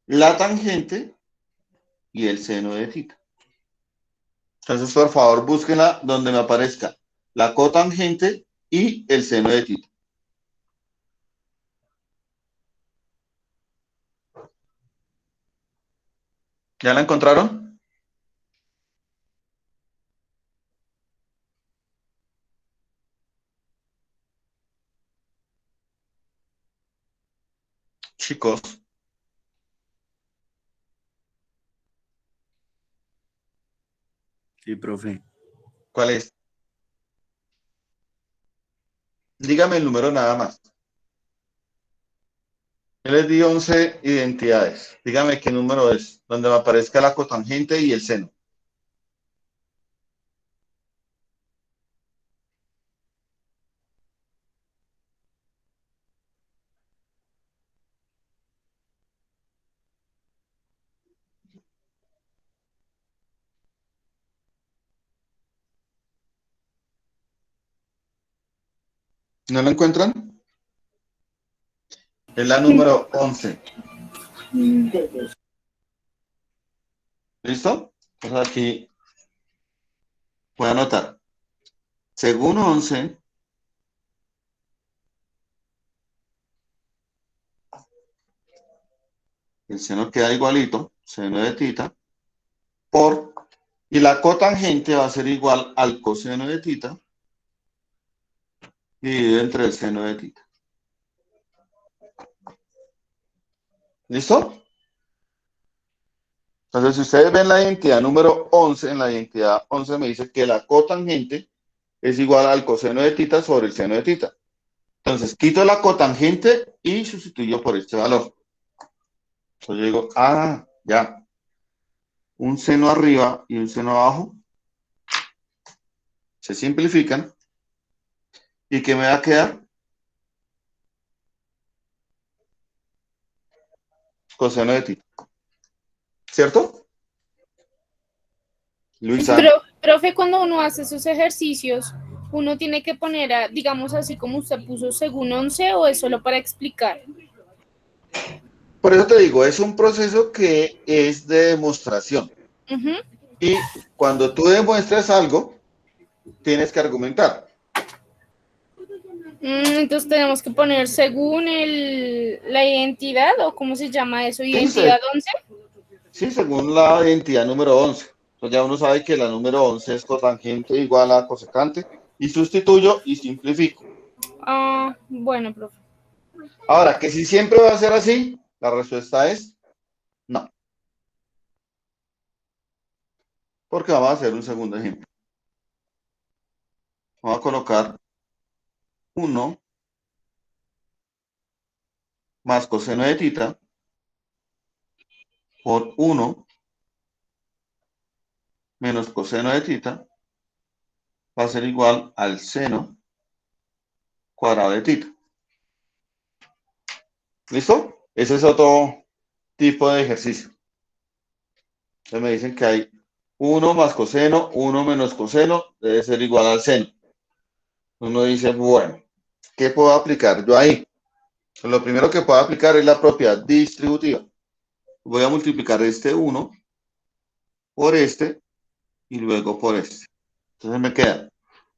la tangente y el seno de θ. Entonces, por favor, búsquenla donde me aparezca la cotangente y el seno de θ. ¿Ya la encontraron? Chicos. Sí, profe. ¿Cuál es? Dígame el número nada más. Yo les di 11 identidades. Dígame qué número es, donde me aparezca la cotangente y el seno. ¿No lo encuentran? Es la número 11. ¿Listo? Entonces aquí voy a anotar. Según 11, el seno queda igualito, seno de θ, y la cotangente va a ser igual al coseno de θ dividido entre el seno de θ. ¿Listo? Entonces, si ustedes ven la identidad número 11, en la identidad 11 me dice que la cotangente es igual al coseno de θ sobre el seno de θ. Entonces, quito la cotangente y sustituyo por este valor. Entonces, yo digo, ya. Un seno arriba y un seno abajo se simplifican ¿Y qué me va a quedar? Coseno de tita. ¿Cierto? Luisa. Profe, cuando uno hace esos ejercicios, uno tiene que poner, digamos así como usted puso, según 11 o es solo para explicar. Por eso te digo, es un proceso que es de demostración. Y cuando tú demuestras algo, tienes que argumentar. Entonces tenemos que poner según la identidad, o ¿cómo se llama eso? ¿Identidad 11? Sí, según la identidad número 11. Entonces ya uno sabe que la número 11 es cotangente igual a cosecante, y sustituyo y simplifico. Bueno, profe. Ahora, que si siempre va a ser así, la respuesta es no. Porque vamos a hacer un segundo ejemplo. Vamos a colocar 1 más coseno de tita por 1 menos coseno de tita va a ser igual al seno cuadrado de tita. ¿Listo? Ese es otro tipo de ejercicio. Entonces me dicen que hay 1 más coseno, 1 menos coseno, debe ser igual al seno. Uno dice, bueno, ¿qué puedo aplicar yo ahí? Pues lo primero que puedo aplicar es la propiedad distributiva. Voy a multiplicar este 1 por este y luego por este. Entonces me queda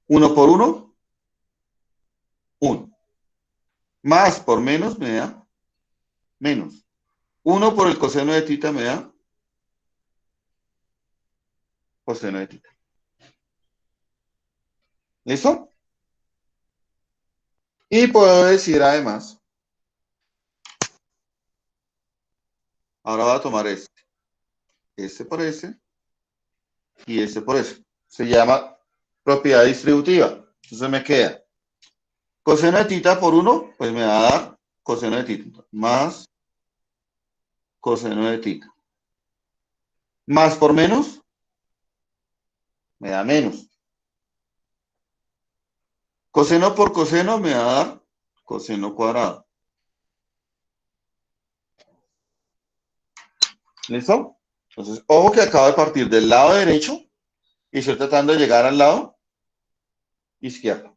1 por 1, 1. Más por menos me da menos. 1 por el coseno de tita me da coseno de tita. ¿Listo? Y puedo decir además, ahora voy a tomar este por este y este por este. Se llama propiedad distributiva. Entonces me queda coseno de tita por 1, pues me va a dar coseno de tita más coseno de tita. Más por menos me da menos. Coseno por coseno me va a dar coseno cuadrado. ¿Listo? Entonces, ojo que acabo de partir del lado derecho y estoy tratando de llegar al lado izquierdo.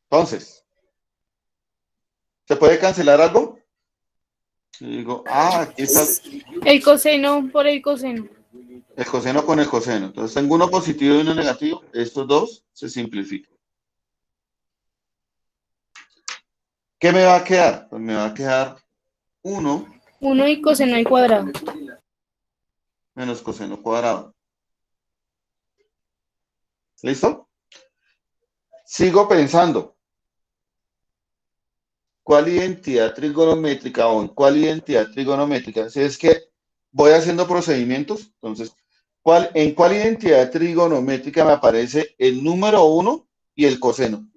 Entonces, ¿se puede cancelar algo? Y digo, aquí está El coseno por el coseno. el coseno con el coseno. Entonces, tengo uno positivo y uno negativo. Estos dos se simplifican. ¿Qué me va a quedar? Pues me va a quedar 1 y coseno al cuadrado. menos coseno cuadrado. ¿Listo? Sigo pensando. ¿Cuál identidad trigonométrica o en cuál identidad trigonométrica? Si es que voy haciendo procedimientos, entonces, ¿en cuál identidad trigonométrica me aparece el número 1 y el coseno?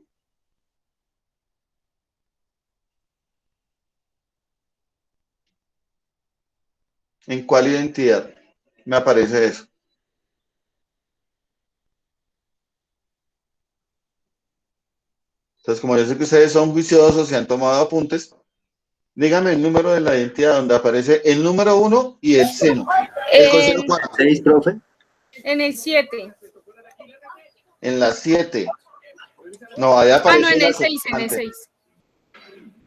¿En cuál identidad me aparece eso? Entonces, como yo sé que ustedes son juiciosos y han tomado apuntes, díganme el número de la identidad donde aparece el número 1 y el seno. El coseno cuadrado. 6, profe. En el 7. En la 7. No, ahí aparece No, en la el 6, en el secante. 6.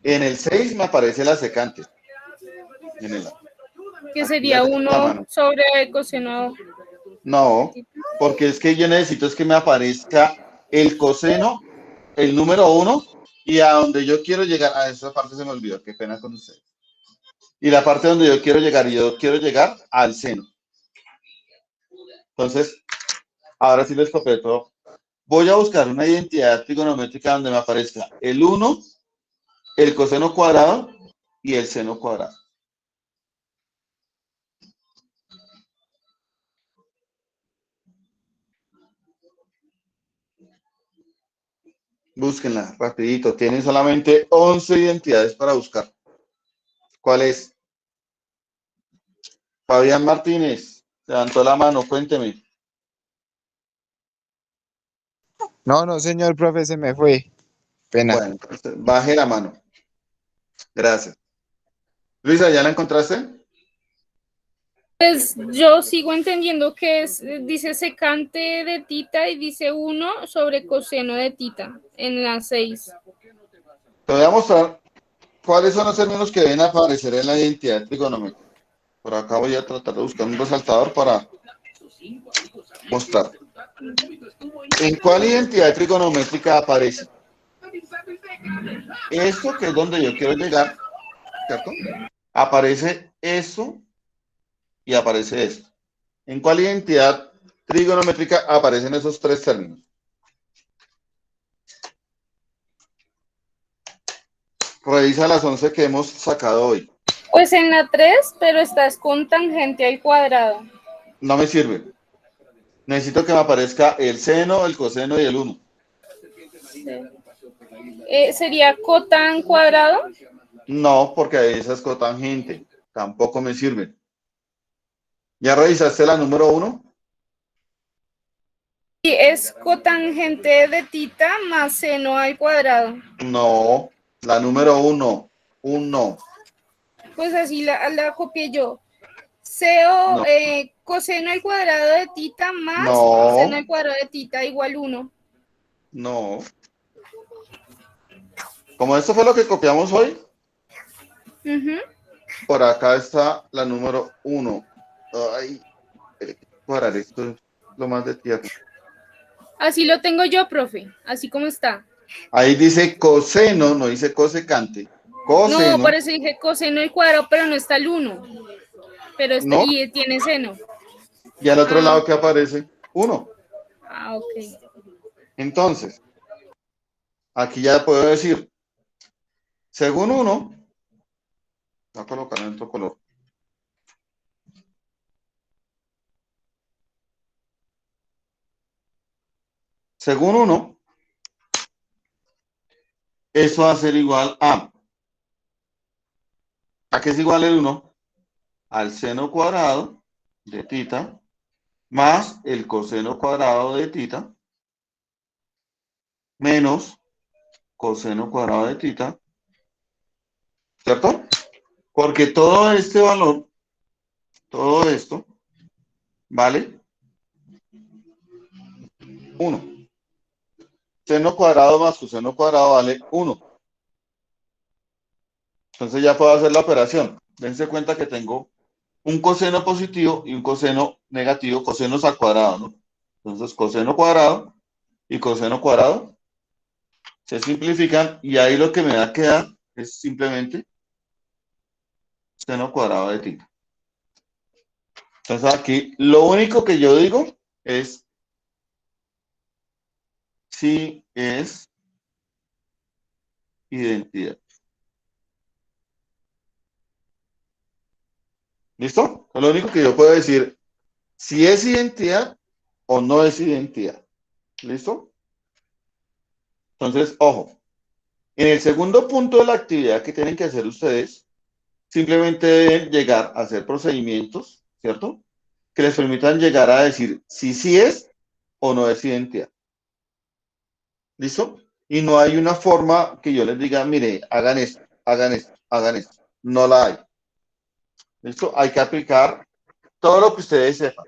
En el 6 me aparece la secante. Que sería 1 sobre coseno. No, porque es que yo necesito es que me aparezca el coseno, el número 1, y a donde yo quiero llegar, a esa parte se me olvidó, qué pena con ustedes. Y la parte donde yo quiero llegar al seno. Entonces, ahora sí les completo. Voy a buscar una identidad trigonométrica donde me aparezca el 1, el coseno cuadrado y el seno cuadrado. Búsquenla rapidito. Tienen solamente 11 identidades para buscar. ¿Cuál es? Fabián Martínez levantó la mano, cuénteme. No, señor profe, se me fue. Pena. Bueno, entonces, baje la mano. Gracias. Luisa, ¿ya la encontraste? Pues yo sigo entendiendo que dice secante de tita y dice 1 sobre coseno de tita en la 6. Te voy a mostrar cuáles son los términos que deben aparecer en la identidad trigonométrica. Por acá voy a tratar de buscar un resaltador para mostrar. ¿En cuál identidad trigonométrica aparece? Esto que es donde yo quiero llegar, ¿cierto? Aparece esto y aparece esto. ¿En cuál identidad trigonométrica aparecen esos tres términos? Revisa las 11 que hemos sacado hoy. Pues en la 3, pero es con tangente al cuadrado. No me sirve. Necesito que me aparezca el seno, el coseno y el 1. Sí. ¿Sería cotán cuadrado? No, porque esa es cotangente. Tampoco me sirve. ¿Ya revisaste la número 1? Sí, es cotangente de tita más seno al cuadrado. No, la número 1. 1. Pues así la copié yo. Seo, No. Coseno al cuadrado de tita más No. seno al cuadrado de tita igual 1. No. Como esto fue lo que copiamos hoy, por acá está la número 1. Ay, cuadrar esto es lo más de tierra. Así lo tengo yo, profe. Así como está. Ahí dice coseno, no dice cosecante. Coseno. No, por eso dije coseno al cuadrado, pero no está el 1. Pero No. y tiene seno. Y al otro lado, ¿qué aparece? 1. Ah, ok. Entonces, aquí ya puedo decir, según 1, voy a colocar en otro color. Según 1, eso va a ser igual a qué es igual el 1? Al seno cuadrado de tita más el coseno cuadrado de tita menos coseno cuadrado de tita, ¿cierto? Porque todo este valor, todo esto, vale 1. Seno cuadrado más coseno cuadrado vale 1. Entonces ya puedo hacer la operación. Dense cuenta que tengo un coseno positivo y un coseno negativo, cosenos al cuadrado, ¿no? Entonces coseno cuadrado y coseno cuadrado se simplifican y ahí lo que me va a quedar es simplemente seno cuadrado de tita. Entonces aquí lo único que yo digo es si es identidad. ¿Listo? Es lo único que yo puedo decir si es identidad o no es identidad. ¿Listo? Entonces, ojo. En el segundo punto de la actividad que tienen que hacer ustedes, simplemente deben llegar a hacer procedimientos, ¿cierto? Que les permitan llegar a decir si sí es o no es identidad. ¿Listo? Y no hay una forma que yo les diga, mire, hagan esto, hagan esto, hagan esto. No la hay. ¿Listo? Hay que aplicar todo lo que ustedes sepan.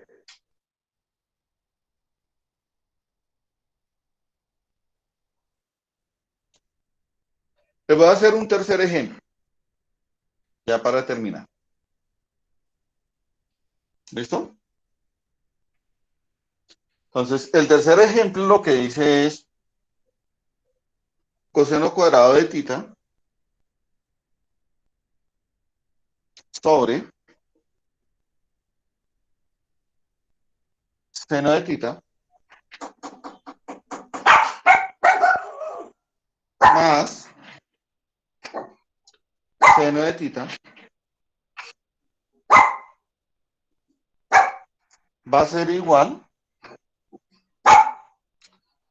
Les voy a hacer un tercer ejemplo. Ya para terminar. ¿Listo? Entonces, el tercer ejemplo lo que dice es coseno cuadrado de tita sobre seno de tita más seno de tita va a ser igual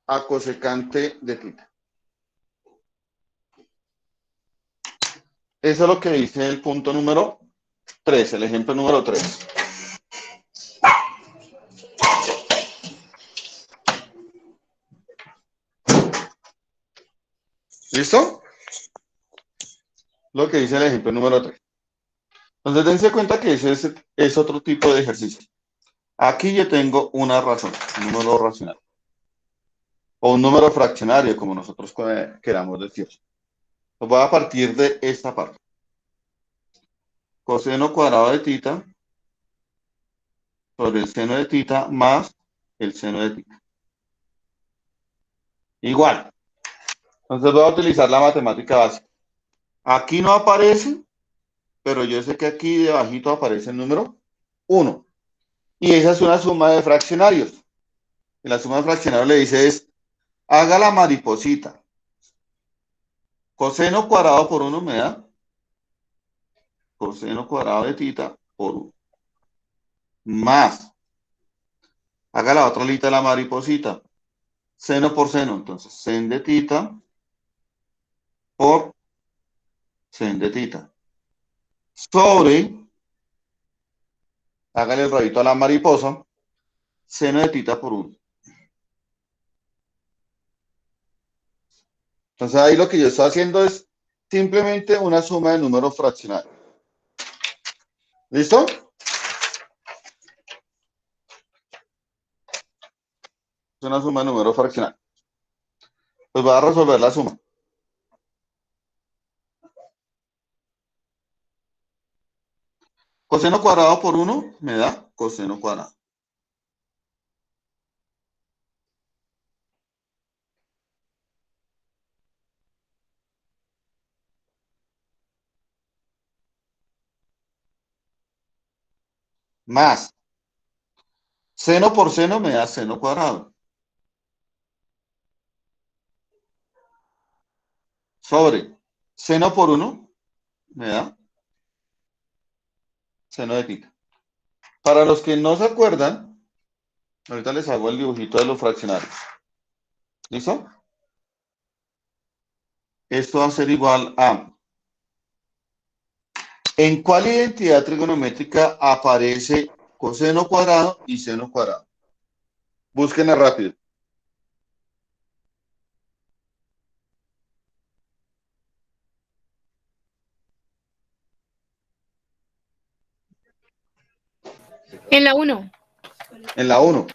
a cosecante de tita. Eso es lo que dice el punto número 3, el ejemplo número 3. ¿Listo? Lo que dice el ejemplo número 3. Entonces, dense cuenta que ese es otro tipo de ejercicio. Aquí yo tengo una razón, un número racional. O un número fraccionario, como nosotros queramos decir. Voy a partir de esta parte. Coseno cuadrado de tita sobre el seno de tita más el seno de tita. Igual. Entonces voy a utilizar la matemática básica. Aquí no aparece, pero yo sé que aquí debajito aparece el número 1. Y esa es una suma de fraccionarios. Y la suma de fraccionarios le dice es, haga la mariposita. Coseno cuadrado por 1 me da coseno cuadrado de tita por 1. Más. Haga la otra alita de la mariposita. Seno por seno. Entonces, sen de tita por sen de tita. Sobre, hágale el rabito a la mariposa, seno de tita por 1. Entonces ahí lo que yo estoy haciendo es simplemente una suma de números fraccionarios. ¿Listo? Es una suma de números fraccionarios. Pues voy a resolver la suma. Coseno cuadrado por 1 me da coseno cuadrado. Más. Seno por seno me da seno cuadrado. Sobre. Seno por 1 me da seno de tita. Para los que no se acuerdan, ahorita les hago el dibujito de los fraccionarios. ¿Listo? Esto va a ser igual a... ¿En cuál identidad trigonométrica aparece coseno cuadrado y seno cuadrado? Búsquenla rápido. En la 1. En la 1.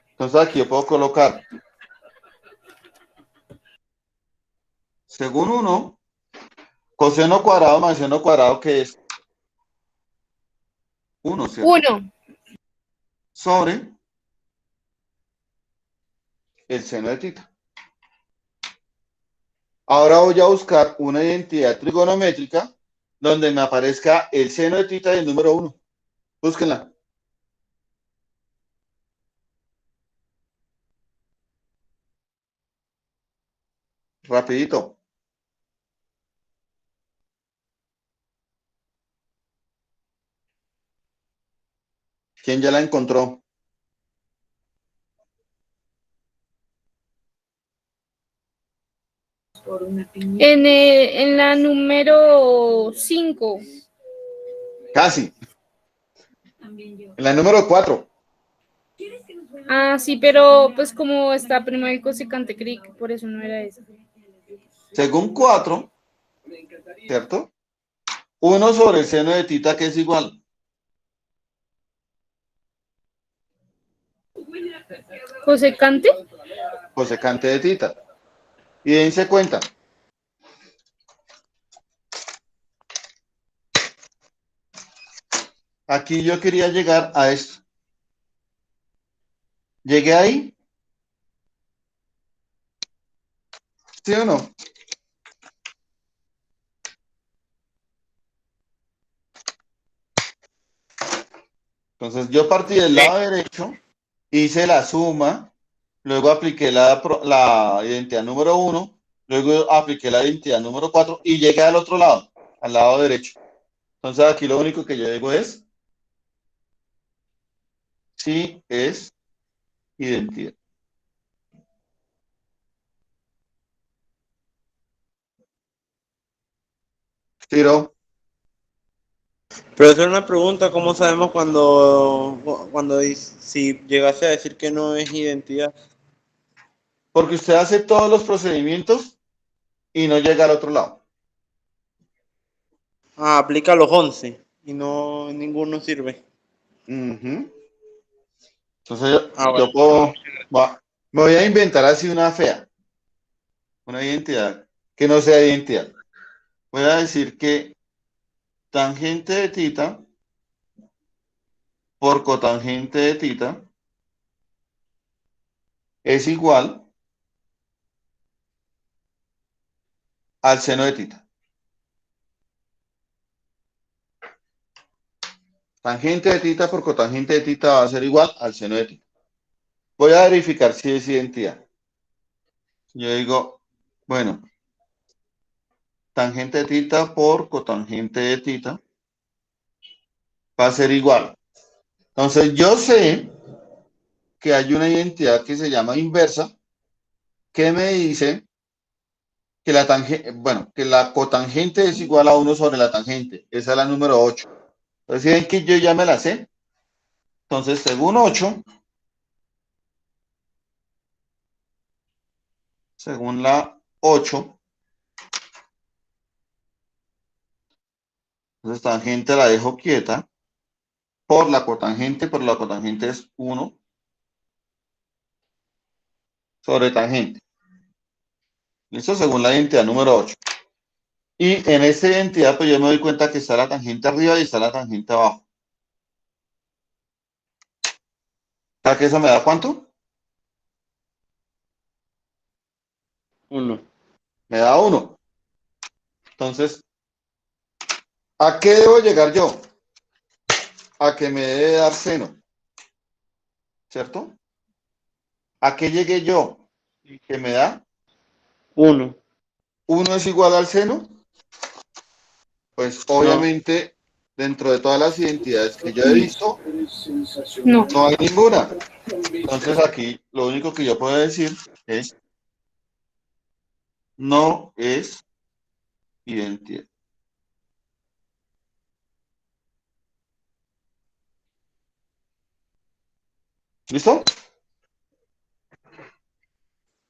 Entonces aquí yo puedo colocar, según 1, coseno cuadrado más seno cuadrado, ¿qué es? 1, ¿cierto? 1. Sobre el seno de tita. Ahora voy a buscar una identidad trigonométrica donde me aparezca el seno de tita y el número 1. Búsquenla. Rapidito. ¿Quién ya la encontró? En la número 5. Casi. En la número 4. Ah, sí, pero pues como está primero el cosecante, creí que por eso no era eso. Según 4, ¿cierto? 1 sobre el seno de tita, que es igual. ¿Cosecante? Cosecante de tita. Y dense cuenta. Aquí yo quería llegar a esto. ¿Llegué ahí? ¿Sí o no? Entonces yo partí del lado derecho, hice la suma, luego apliqué la identidad número 1, luego apliqué la identidad número 4 y llegué al otro lado, al lado derecho. Entonces aquí lo único que yo digo es si es identidad. Tiro. Pero hacer una pregunta, ¿cómo sabemos cuando si llegase a decir que no es identidad? Porque usted hace todos los procedimientos y no llega al otro lado. Ah, aplica los 11 y no ninguno sirve. Ujú. Entonces Ah, yo bueno. me voy a inventar así una fea, una identidad que no sea identidad. Voy a decir que tangente de tita por cotangente de tita es igual al seno de tita. Tangente de tita por cotangente de tita va a ser igual al seno de tita. Voy a verificar si es identidad. Yo digo, bueno, tangente de tita por cotangente de tita va a ser igual. Entonces yo sé que hay una identidad que se llama inversa que me dice que la tangente, bueno, que la cotangente es igual a 1 sobre la tangente. Esa es la número 8. Entonces, ¿sí ven que yo ya me la sé? Entonces, según la 8, entonces tangente la dejo quieta por la cotangente es 1 sobre tangente. ¿Listo? Según la identidad número 8. Y en esta identidad, pues yo me doy cuenta que está la tangente arriba y está la tangente abajo. ¿Sabes que eso me da cuánto? 1. Me da 1. Entonces, ¿a qué debo llegar yo? A que me debe dar seno. ¿Cierto? ¿A qué llegué yo? ¿Que me da? 1. 1 es igual al seno. Pues obviamente, dentro de todas las identidades que yo he visto, No. no hay ninguna. Entonces aquí lo único que yo puedo decir es no es identidad. ¿Listo?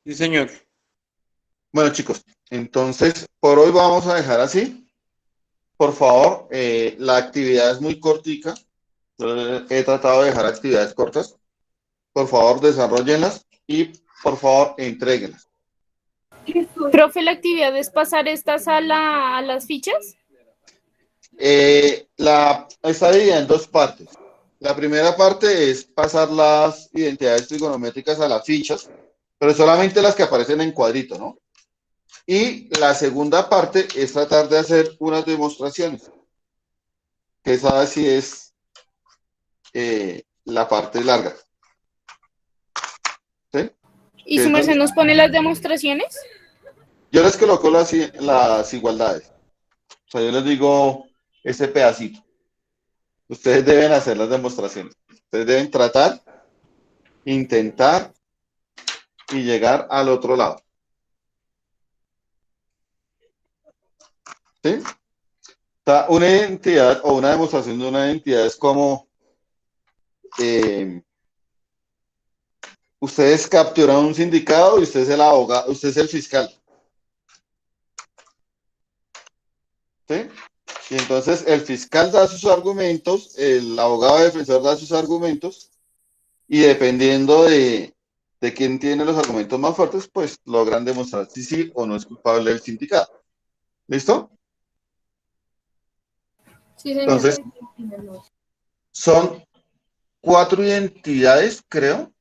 Sí, señor. Bueno, chicos, entonces por hoy vamos a dejar así. Por favor, la actividad es muy cortica. Yo he tratado de dejar actividades cortas. Por favor, desarrollenlas y por favor, entréguenlas. Profe, la actividad es pasar estas a las fichas. Está dividida en dos partes. La primera parte es pasar las identidades trigonométricas a las fichas, pero solamente las que aparecen en cuadrito, ¿no? Y la segunda parte es tratar de hacer unas demostraciones, que esa sí es la parte larga. ¿Sí? ¿Y su merced nos pone las demostraciones? Yo les coloco las igualdades. O sea, yo les digo ese pedacito. Ustedes deben hacer las demostraciones. Ustedes deben tratar, intentar y llegar al otro lado. ¿Sí? O sea, una identidad o una demostración de una identidad es como ustedes capturan un sindicado y usted es el abogado, usted es el fiscal. ¿Sí? Y entonces el fiscal da sus argumentos, el abogado defensor da sus argumentos y dependiendo de quién tiene los argumentos más fuertes, pues logran demostrar si sí o no es culpable del sindicato. ¿Listo? Sí, señor. Entonces, son 4 identidades, creo,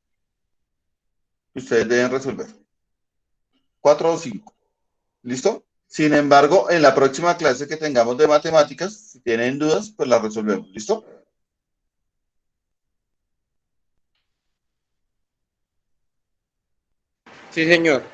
que ustedes deben resolver. 4 o 5. ¿Listo? Sin embargo, en la próxima clase que tengamos de matemáticas, si tienen dudas, pues las resolvemos. ¿Listo? Sí, señor.